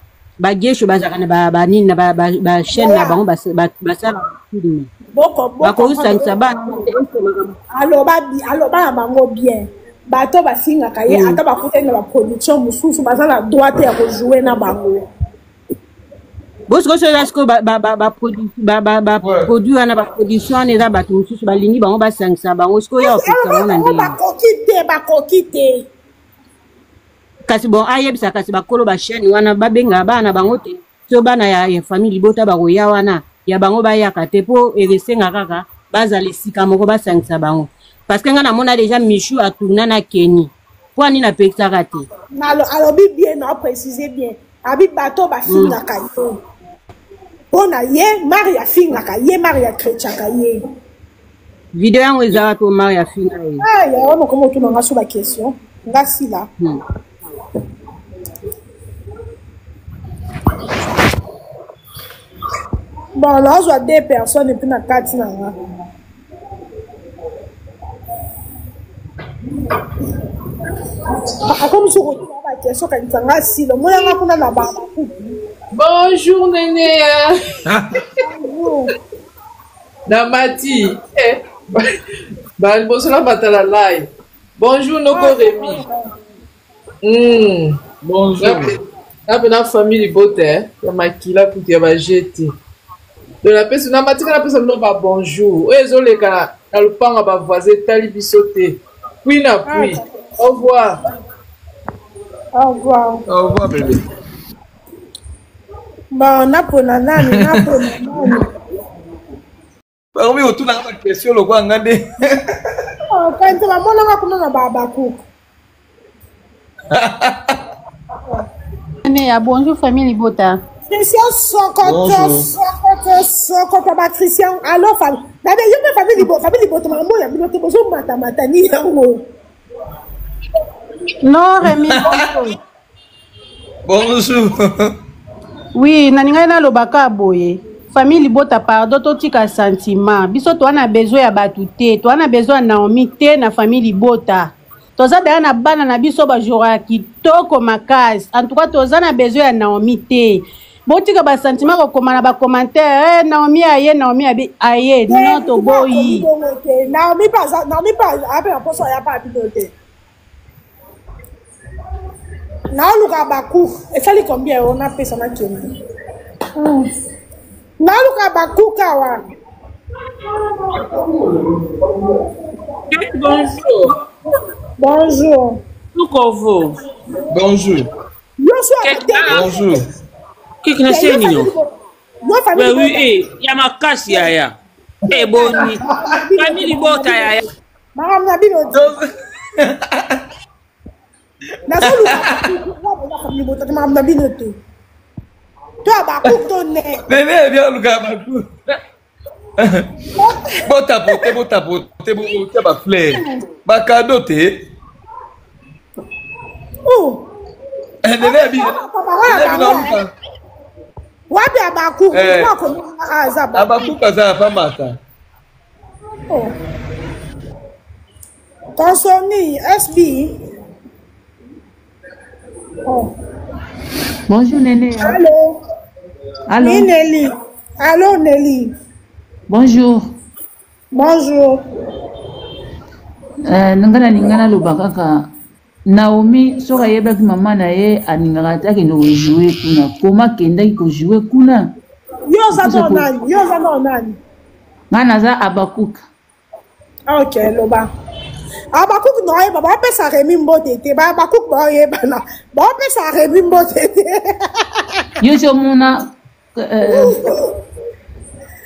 gesho ba zakana ba nini na ba chaîne na bango ba sala film. Boko alors ba bango bien bato ba singa kaye ata ba kutena ba production mususu ba la droite ya ko jouer na bango bosko so yasko ba produit na ba production na bato mususu ba lingi bango ba sangisa bango sko ya ofisa mona ndenge ba kokite kasi bon ayebisa kasi bakolo bashani wana babenga bana bango te so bana ya famille libota bakoya wana ya bango bayaka te po eresenga kaka bazala esika moko basangisa bango parce que nga namona déjà Michou atourna na Keni po ani napekisaka te alobi bien na préciser bien abi bato bafingaka ye mpona ye mari afingaka ye mari akretiaka ye video yango eza wapi mari afinga ye yawa mokoma otunanga so baquestion nga sila bon nazwa 2 personnes epuis na kati na nga comme si on a une question quand on a si le moyen qu'on a là-bas. Bonjour Néné. Namati. Bonjour la live. Bonjour Noko Rémi. Bonjour. La famille Boté, la maquilla pour te jeter. De la personne Namati la personne non pas bonjour. Et les gars, le pan à voisin tali bisoté. Puis na puis. Au revoir. Au revoir. Au revoir, bébé. Bon, napona nani. Bah oui, autour de la question, le quoi, regardez. Oh, quand tu vas m'en avoir na babakou. Bonjour famille Libota. Christian Sokoto, Patricien. Alors, famille. D'abord, il y a famille Libota, maman, il y a une autre matani. Non, Rémi, bonjour. Bonjour. Oui, naninga na lobaka boye. Famille Libota pardon totika sentiment. Biso to ana besoin ya batute, to ana besoin na Naomi te na famille Libota. Toza da na bana na biso ba jora kitoko makasi. En tout cas toza na besoin ya Naomi te. Botika ba sentiment ko komana ba commentaire, Naomi aye aye, non to boyi. Naomi pas après on ça y a pas piloté. Naoluka baku esali combien on a fait ça maintenant. Naoluka baku kawa. Bonjour. Bonjour. Tukovo. Bonjour. Bonjour. Qu'est-ce que c'est nino? Oui, ya makasi ya. Boni. Famille Bota ya. Madame Nabino. Toi, Bakou, ton nez. Venez, viens, le gars, Bakou. Bota, ma fleur. Ma cadeau, t'es. Où? Venez, bien. Wapi Abakou? Abakou, kaza, pas matin. Consomni, SB. Oh. Bonjour Néné. Allô. Allô. Oui, Nelly. Allô Nelly. Bonjour. Bonjour. Ningana lobakaka. Naomi soka yebaki mama na ye aningaka taki no jouer kuna. Koma kendaki ko jouer kuna. Yo za nani. Ngana za Abakuk. OK, loba. Abakuk no ye baba pesa Remi Mbotete. Abakuk ba ye bana. Ba pesa Remi Mbotete. Yo so mona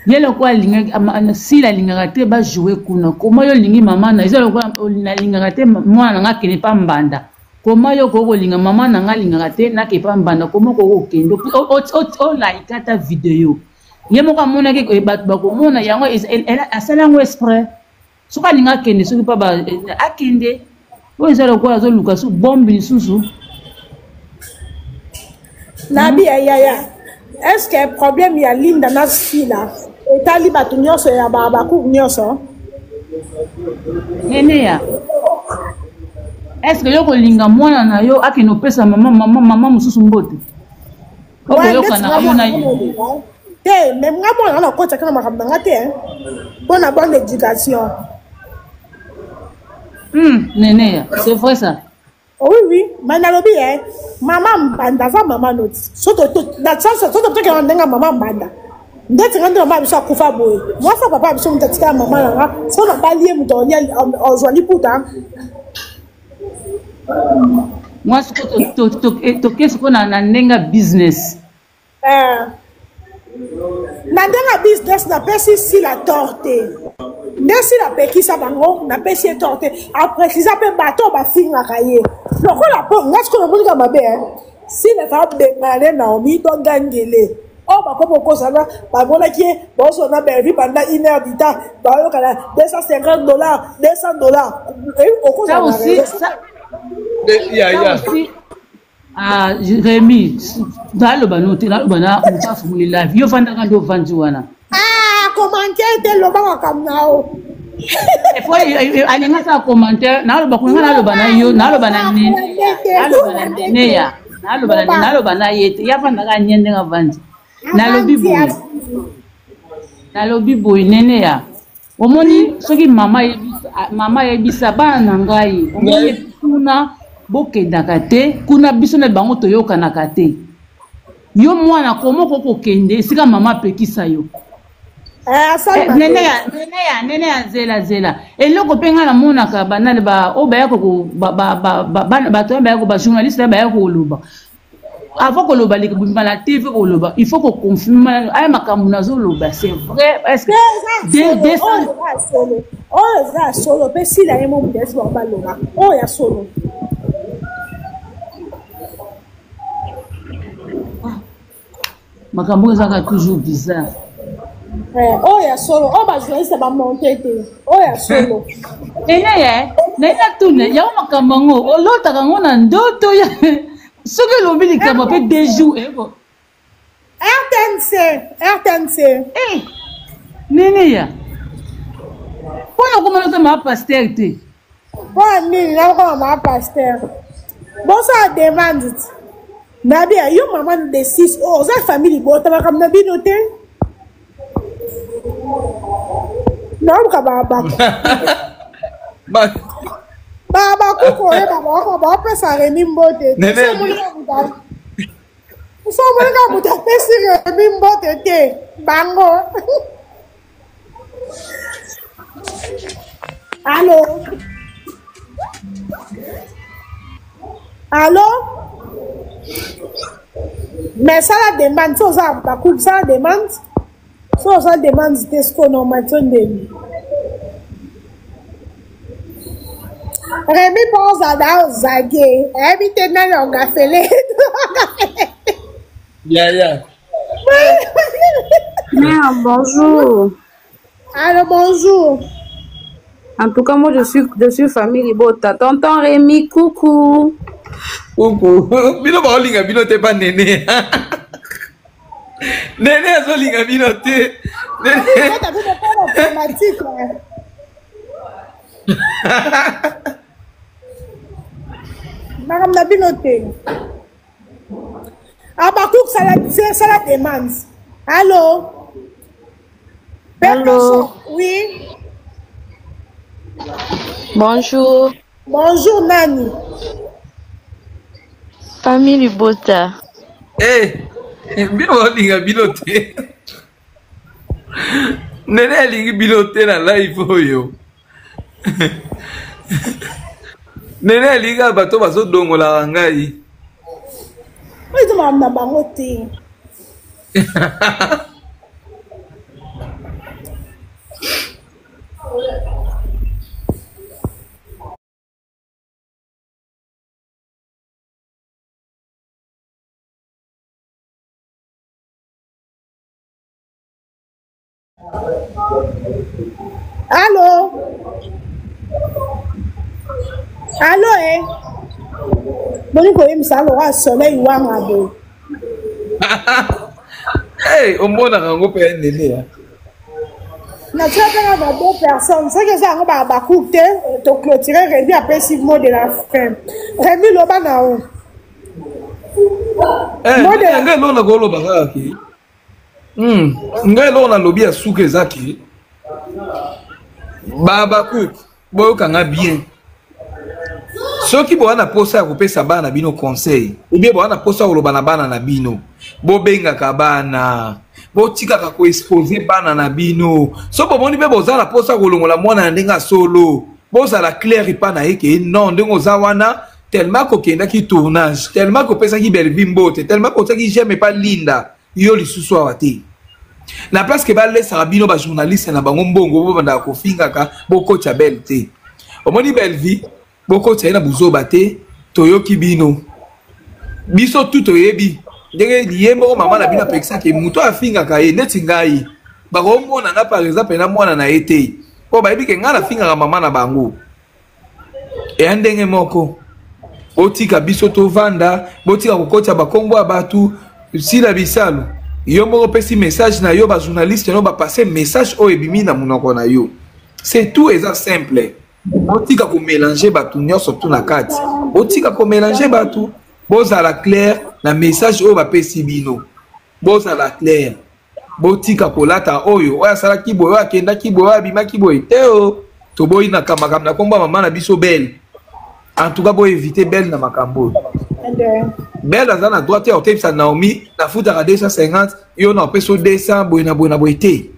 yelo kwa linga si la linga te ba jouer kuna. Koma yo lingi mama na izalo kwa na linga te mwana nga kene pa mbanda. Koma yo ko linga mama na nga linga te na ke pa mbanda koma ko kendo o like ta video. Yemo kwa mona ke ba ko mona yango asala ngo exprès. Soka linga kende soki pa ba akende. O izalo kwa zo luka su bombi susu. Nabi ya. Est-ce que le problème il y a Linda na fila? Et tali batu nyoso ya baba ku nyoso. Nene ya. Est-ce que yoko linga mwana na yo akino pesa mama mususu mbote? Oko yoka na mona yi. Te, même mwana na ko tsaka na makambo ngate. Bonne éducation. Nene ya, c'est vrai ça. Oui, manalobi maman mbanda za mama noti. Soto na chance soto toke ndenga mama mbanda. Ndeti ngande mama biso akufa boye. Mwafa papa biso mutatika mama na so na balie mutonya ozwali puta. moi tokesi mpo na ndenga business na ndenga business napesi si la torte ndesi napekisa bango napesi ye torte aprécisa mpe bato bafingaka ye lokola mpo nga sikoyo namonika mabe si lefa bengane Naomi to gangele o bapo bokozana bamonaki ye bozona bervi pendant 1 heure du temps bayokana $250 $200 okozana Rémi naloba no te naloba na mutafumuli live yo fandaka ndo vanzi wana commentaire te loba kamnao alinga sa commentaire naloba kunga naloba na yo naloba na nene naloba na yete ya fandaka nyende nga vanzi nalobi boy nene ya omoni soki mama yebisa bana na ngai omoni kuna bokendaka te kuna biso na bango toyokanaka te yo mwana komoko kokende esika mama apekisa yo nene ya zela eloko mpe ngai namonaka banani oyo bato bayako bajournaliste bayako koloba avant koloba likabima na tv koloba il faut koconfirme aya makambo nazoloba c'est vrai parce que oyo eza solo mpe sila ye mo mutu esi bango baloba oyo ya solo makambo ezaka toujours bizarre oyo ya solo oyo bajournaliste bamonte te oyo ya solo nene tune yango makambo yango olotaka yango na ndoto ya soki elobi likambo mpe 2 jours eko RTNC nene ya mpona komona ota maa paster te mpona nini nakokoma maa paster bosala demande ti nabia yo mama de 6 oza famille bota makambo na bino te naobuka babakuku oyeba baopesa Remi mbote osomonaka moto apesi Remi mbote te bango allo mais sala demande so oza bakuku sala demande so oza demande te siko normation ndeni Remi Ponzada Zagé, habite dans l'ongafele. Yeah. Bonjour. Alors bonjour. En tout cas, moi je suis famille Bota. Tonton Rémi, coucou. Coucou. Bino ba olinga bino te pas néné. Néné azolinga bino te. Néné. T'as vu le temps automatique là. Madame Nabinote. Abakouk, ça la demande. Allô? Allô? Oui. Bonjour. Bonjour, Nani. Famille Bota. Bino linga binote. Nene lingi binote na live oyo. Nene linga bato bazo dongola ngai. Oyo mama bango te. Allô? Allô, Boni ko yemi sa lo wa soleil wa ngabo. Omona ngo pe nene ya. Na tshaba ba deux personnes, c'est que ça nga ba coupé to clôturer Rémi après 6 mois de la fin. Rémi lo ba na o. Ngai lo na golo ba ki. Ngai lo na lobi ya suke zaki. Baba cook boyo kanga bien. Soki bo wana posa ko pesa bana bino conseil. Ou bien bo wana posa ko loba na bana na bino. Bo benga ka bana. Bo tika ka ko exposer bana na bino. So bo moni be bo za la posa ko longola mwana ndenga solo. Bo za la clair pa na yeke non ndengo za wana tellement kokenda ki tournage, tellement ko pesa ki Bellevue mbote, tellement ko qui j'aime pas Linda, yo li susu awate. Na place que ba laisse rabino ba journaliste na bango mbongo bo banda ko finga ka boko cha belte. Omoni Bellevue boko cha na buzo bate toyoki bino. Biso tout oyebi. Ndenge yembo mama na bina pekisa ke muto afinga ka e neti ngai. Ba ko mona na par exemple na mwana na ete. Po ba yebi ke ngala finga ka mama na bango. E ndenge moko botika biso to vanda botika kokota bakombo abatu sila bisalo yo moko pesi message na yo ba journaliste no ba passer message o ebimi na munoko na yo c'est tout eza simple botika ko mélanger batu nyonso tout na kati botika ko mélanger batu bozala clair na message o ba pesi bino bozala clair botika ko lata oyo oya sala kiboyo akenda kiboyo abima kiboyo teo to boyi na kamakam na komba mama na biso belle. En tout cas, pour éviter Belle dans ma cambo. Belle dans la droite, au tape, ça Naomi, la fout à 250, et on a peso 200, boina boité.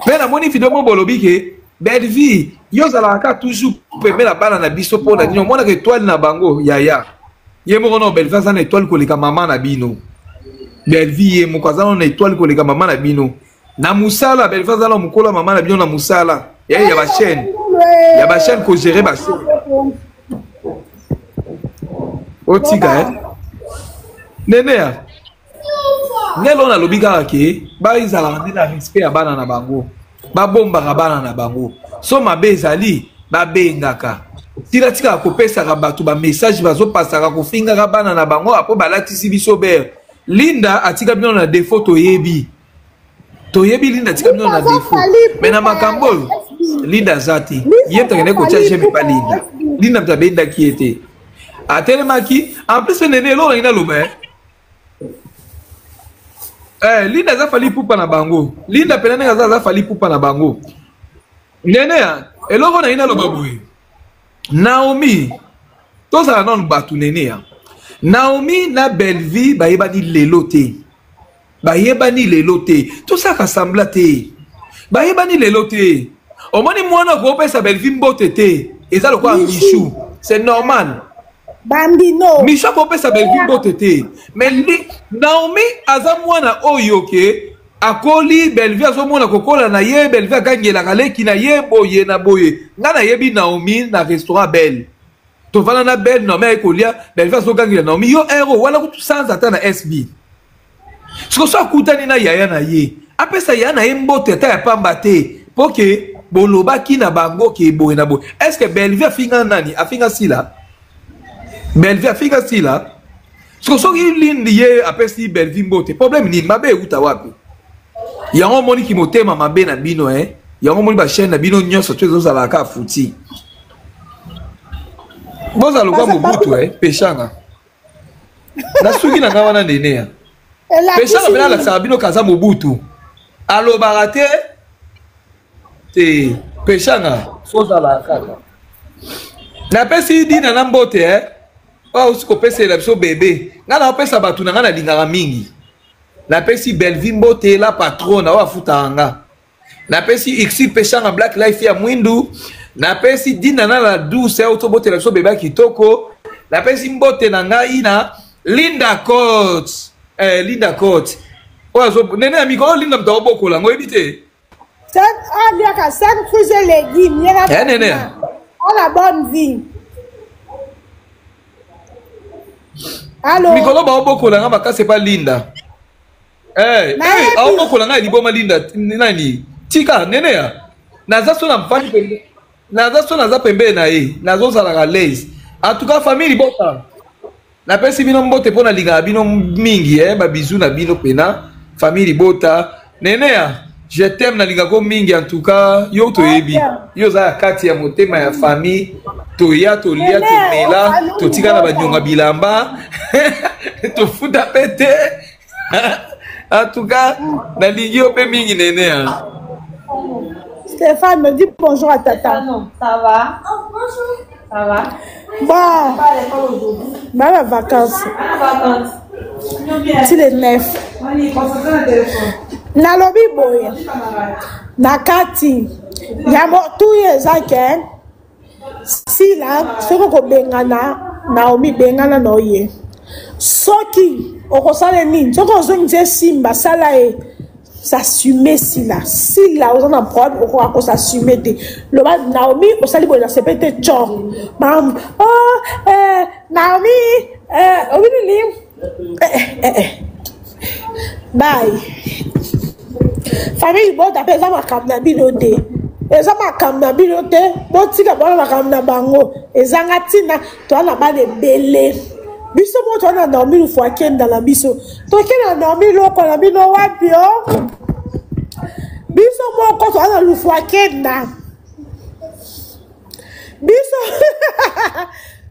Mais la monnaie, finalement, bolobi que belle vie, yo zalaka toujours permet la balle na biso pour la dino. Moi, la étoile na bango, yaya. Yemo no belle face à étoile que les maman na bino. Belle vie, yemo kwazano na étoile que les maman na bino. Na musala, belle face à la mukola maman na bino na musala. Y'a ba chaîne. Y'a ba chaîne que gérer ba chaîne. Otika eh nenea nelo na lobika ke ba izala ndina respect ya bana na bango ba bomba ka bana na bango so mabe ezali ba bengaka tira tika ko pesa ka batu ba message bazo passa ka ko finga ka bana na bango apo balatisi biso ber Linda atika bino na défaut to yebi Linda atika bino na défaut mais na makambo Linda zati yeta kene ko chache me pa Linda mtabenda kiete a tellement qui en plus nene lo ina lo ben Linda za fali pupa na bango Linda penane za fali pupa na bango nene ya eloko na ina lo babui Naomi toza non batu nene ya Naomi na Bellevue ba yeba ni lelote tout ça rassemble te ba yeba ni lelote au moni mwana ko pesa Bellevue mbote te eza lo kwa Michou c'est normal. Bambino. Michou ko pesa Bellevue mbote mais Naomi aza mwana oyoke akoli Bellevue azo mwana kokola na ye Bellevue agangela kaleki na ye boye na boye ngana yebi Naomi na restaurant Belle to vala na Belle no me kolia Bellevue azo gangela Naomi yo hero wala kutu sans ata na SB siko so akutani na yaya na ye apesa ya na ye mbote ta ya pamba te poke boloba kina bango ke boye na boye est-ce que Bellevue afinga nani afinga sila Bellevue afinga sila siko so lindi ye apesi Bellevue mbote problème ni mabe uta wapi yango moni ki motema mabe na bino yango moni ba chaîne na bino nyonso twezo za ka futi boza lokwa mobutu peshanga na suki na ngawana ndenea peshanga bena la sabino kaza mobutu alo barate te peshanga foza la kaka na pesi dina na mbote wa usiko pesa la biso bébé ngana pesa batu na ngana lingaka mingi na pesi Bellevue mbote la patronne wa futanga na pesi ixi peshanga Black Life ya mwindu na pesi dina na la douce auto bote la biso bébé kitoko na pesi mbote na ngai na Linda Court Linda Court ozo nene amiko Linda mtoboko la ngoyebi te ça a bien ka 5 fruits et légumes yena nene la bonne vie. Allô mikolo ba oboko la ngaba ka c'est pas Linda aoboko la ngai liboma Linda nani tika nene ya naza so na mfani pembe naza pembe na ye nazo sala ka laisse en tout cas famille bota na pesi bino mbote pona linga bino mingi ba bisou na bino pena famille bota nene ya je t'aime na linga ko mingi en tout cas yo to yebi yo za kati ya motema ya famille to ya to lia to mela to tika na banyonga bilamba to futa pete en tout cas na lingi yo pe mingi nene ya Stéphane me dit bonjour à tata. Non, ça va. Ça va. Bon. Bah, la vacance. C'est le 9. Nalobi boy. Nakati. Yamo tout yezake. Si là, ce qu'on bengana. Naomi bengana na oye soki okosala nini soki ozongisa simba sala e s'assumer sila oza na problème okoka kosassume te loba Naomi osali boye na sepe te tchor mam Naomi obinini bye famille bota mpe eza makambo na bino te eza makambo na bino te botika bona makambo na bango ezanga ntina toa na bana ebele biso mo toa na Naomi lufu akenda na biso tokenda na Naomi loko na bino wapi o biso moko toa na lufu akenda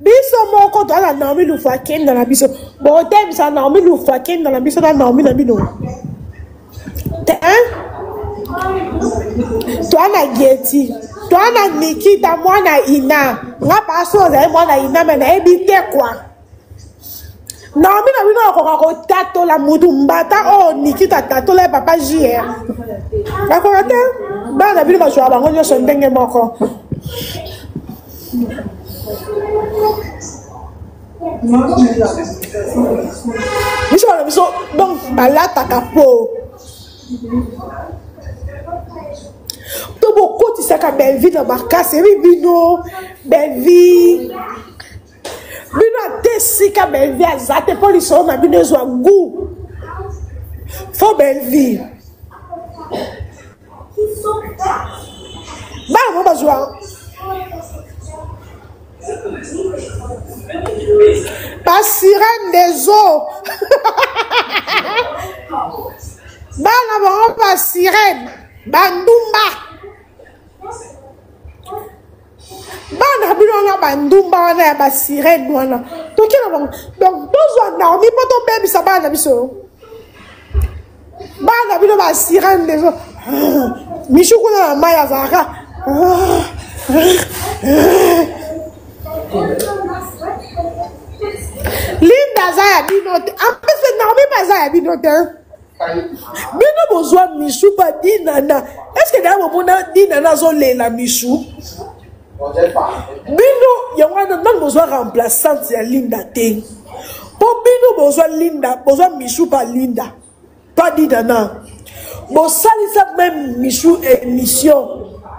biso moko toa na Naomi lufu akenda na biso botemisa Naomi lufu akenda na biso na Naomi na bino te toi na Geti toi na Nikita mwana ina nga paso ozali mwana ina me nayebi te kwa Naomi na bino akoka kotatola mutu mbata Nikita tatola papa JR akoka te bana na bino bazwa bango nyonso ndenge moko biso bana biso donc balataka po to bokotisaka belvi na makasi ebi bino belvi bino atesika belvi aza te mpo lisolo na bino ezwa gu fo belvi bana mo bazwa basirene des eaux bana bango basirene bandumba bana bino wana bandumba wana ya basirene wana tokena bango donc tozwa Naomi mpo tobebisa bana biso bana bino basirene des eaux mishu kuna na mai azalaka Linda aza ya bino te ampese Naomi mpe aza ya bino te bino bozwa mishu pa dinana eske na bomona dinana azolela mishu bino yango wana nani bozwa remplaçante ya Linda te mpo bino bozwa Linda bozwa mishu pa Linda pa dinana bosalisa meme mishu émission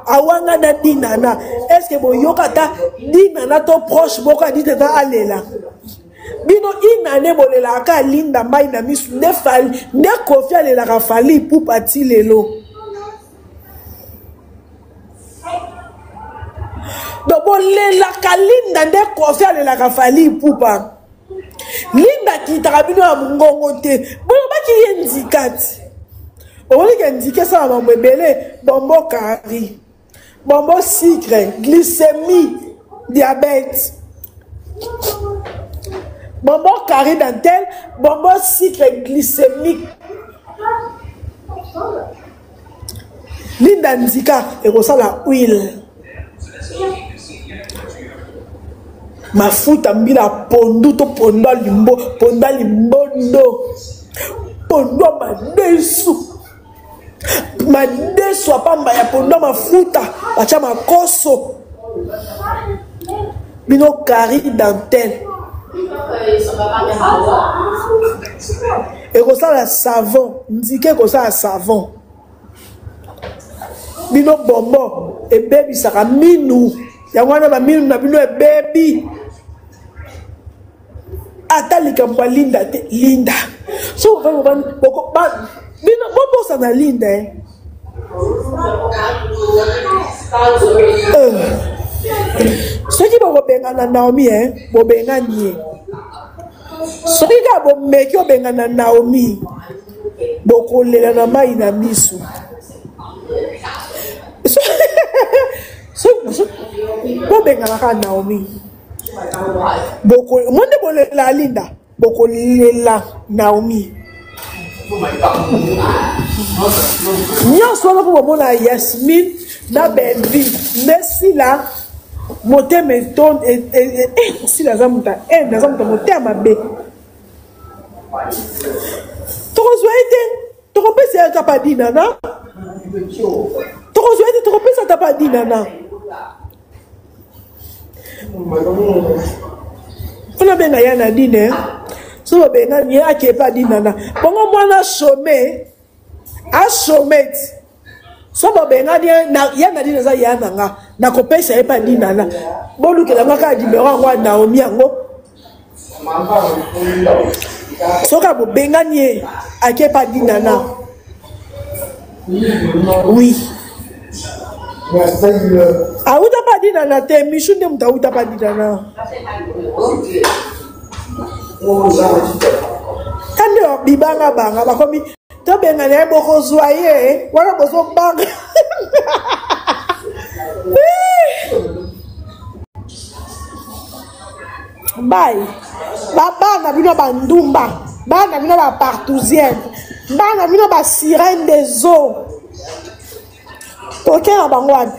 awanga na dinana eske boyoka ta dinana to proche boka ditata alela bino inane bolelaka Linda mai na misu nde fali nde kofi alelaka fali pupa ti lelo donc bolelaka Linda nde kofi alelaka fali pupa Linda kitaka bino ya mongongo te bolobaki ye ndikati okolika ndike esala mambo ebele bombo kari bombo sucre glycémie diabète bombo carré dentelle, bombo sucre glycémique. Linda Ndika et la huile. Mafuta mbila pondu to ponda limbondo. Pondo madesu. Madesu apamba ya pondo mafuta. Acha makoso. Bino carré dentelle. Et comme ça la savon, indiqué comme ça la savon. Bino bonbon et baby ça minou. Ya wana ba minou na bino e baby. Atali kamba Linda Linda. So bino bobo ça na Linda. Soki bobenga na Naomi bobenga nie. Soki ka bomeki obenga na Naomi bokolela na mai na misu. So bobenga na Naomi. Boko monde bolela Linda bokolela Naomi. Nyonso wana po bomona Yasmine na Belvi merci la moté meton si la zamuta zamuta moté mabe tokozwaite tokopesa kapadina na tokozwaite tokopesa tapadina na Fona benga ya na dine. So benga ni akepa dinana. Bongo mwana chômé. A chômé. So benga na ya na dine za ya nanga. Na kopesa epa dinana. Bolu ke nga ka dibera ngwa Naomi yango. So ka bo benga ni akepa dinana. Oui. Auta pas dit dans la terre, Michou ne m'a pas dit dans la. Quand on bibanga banga, bah comme tu ben on est beaucoup joyeux, voilà beaucoup bang. Bye. Baba na bino bandumba, baba na bino ba partouzienne, baba na bino ba sirène des eaux. Ok, à Bangwan.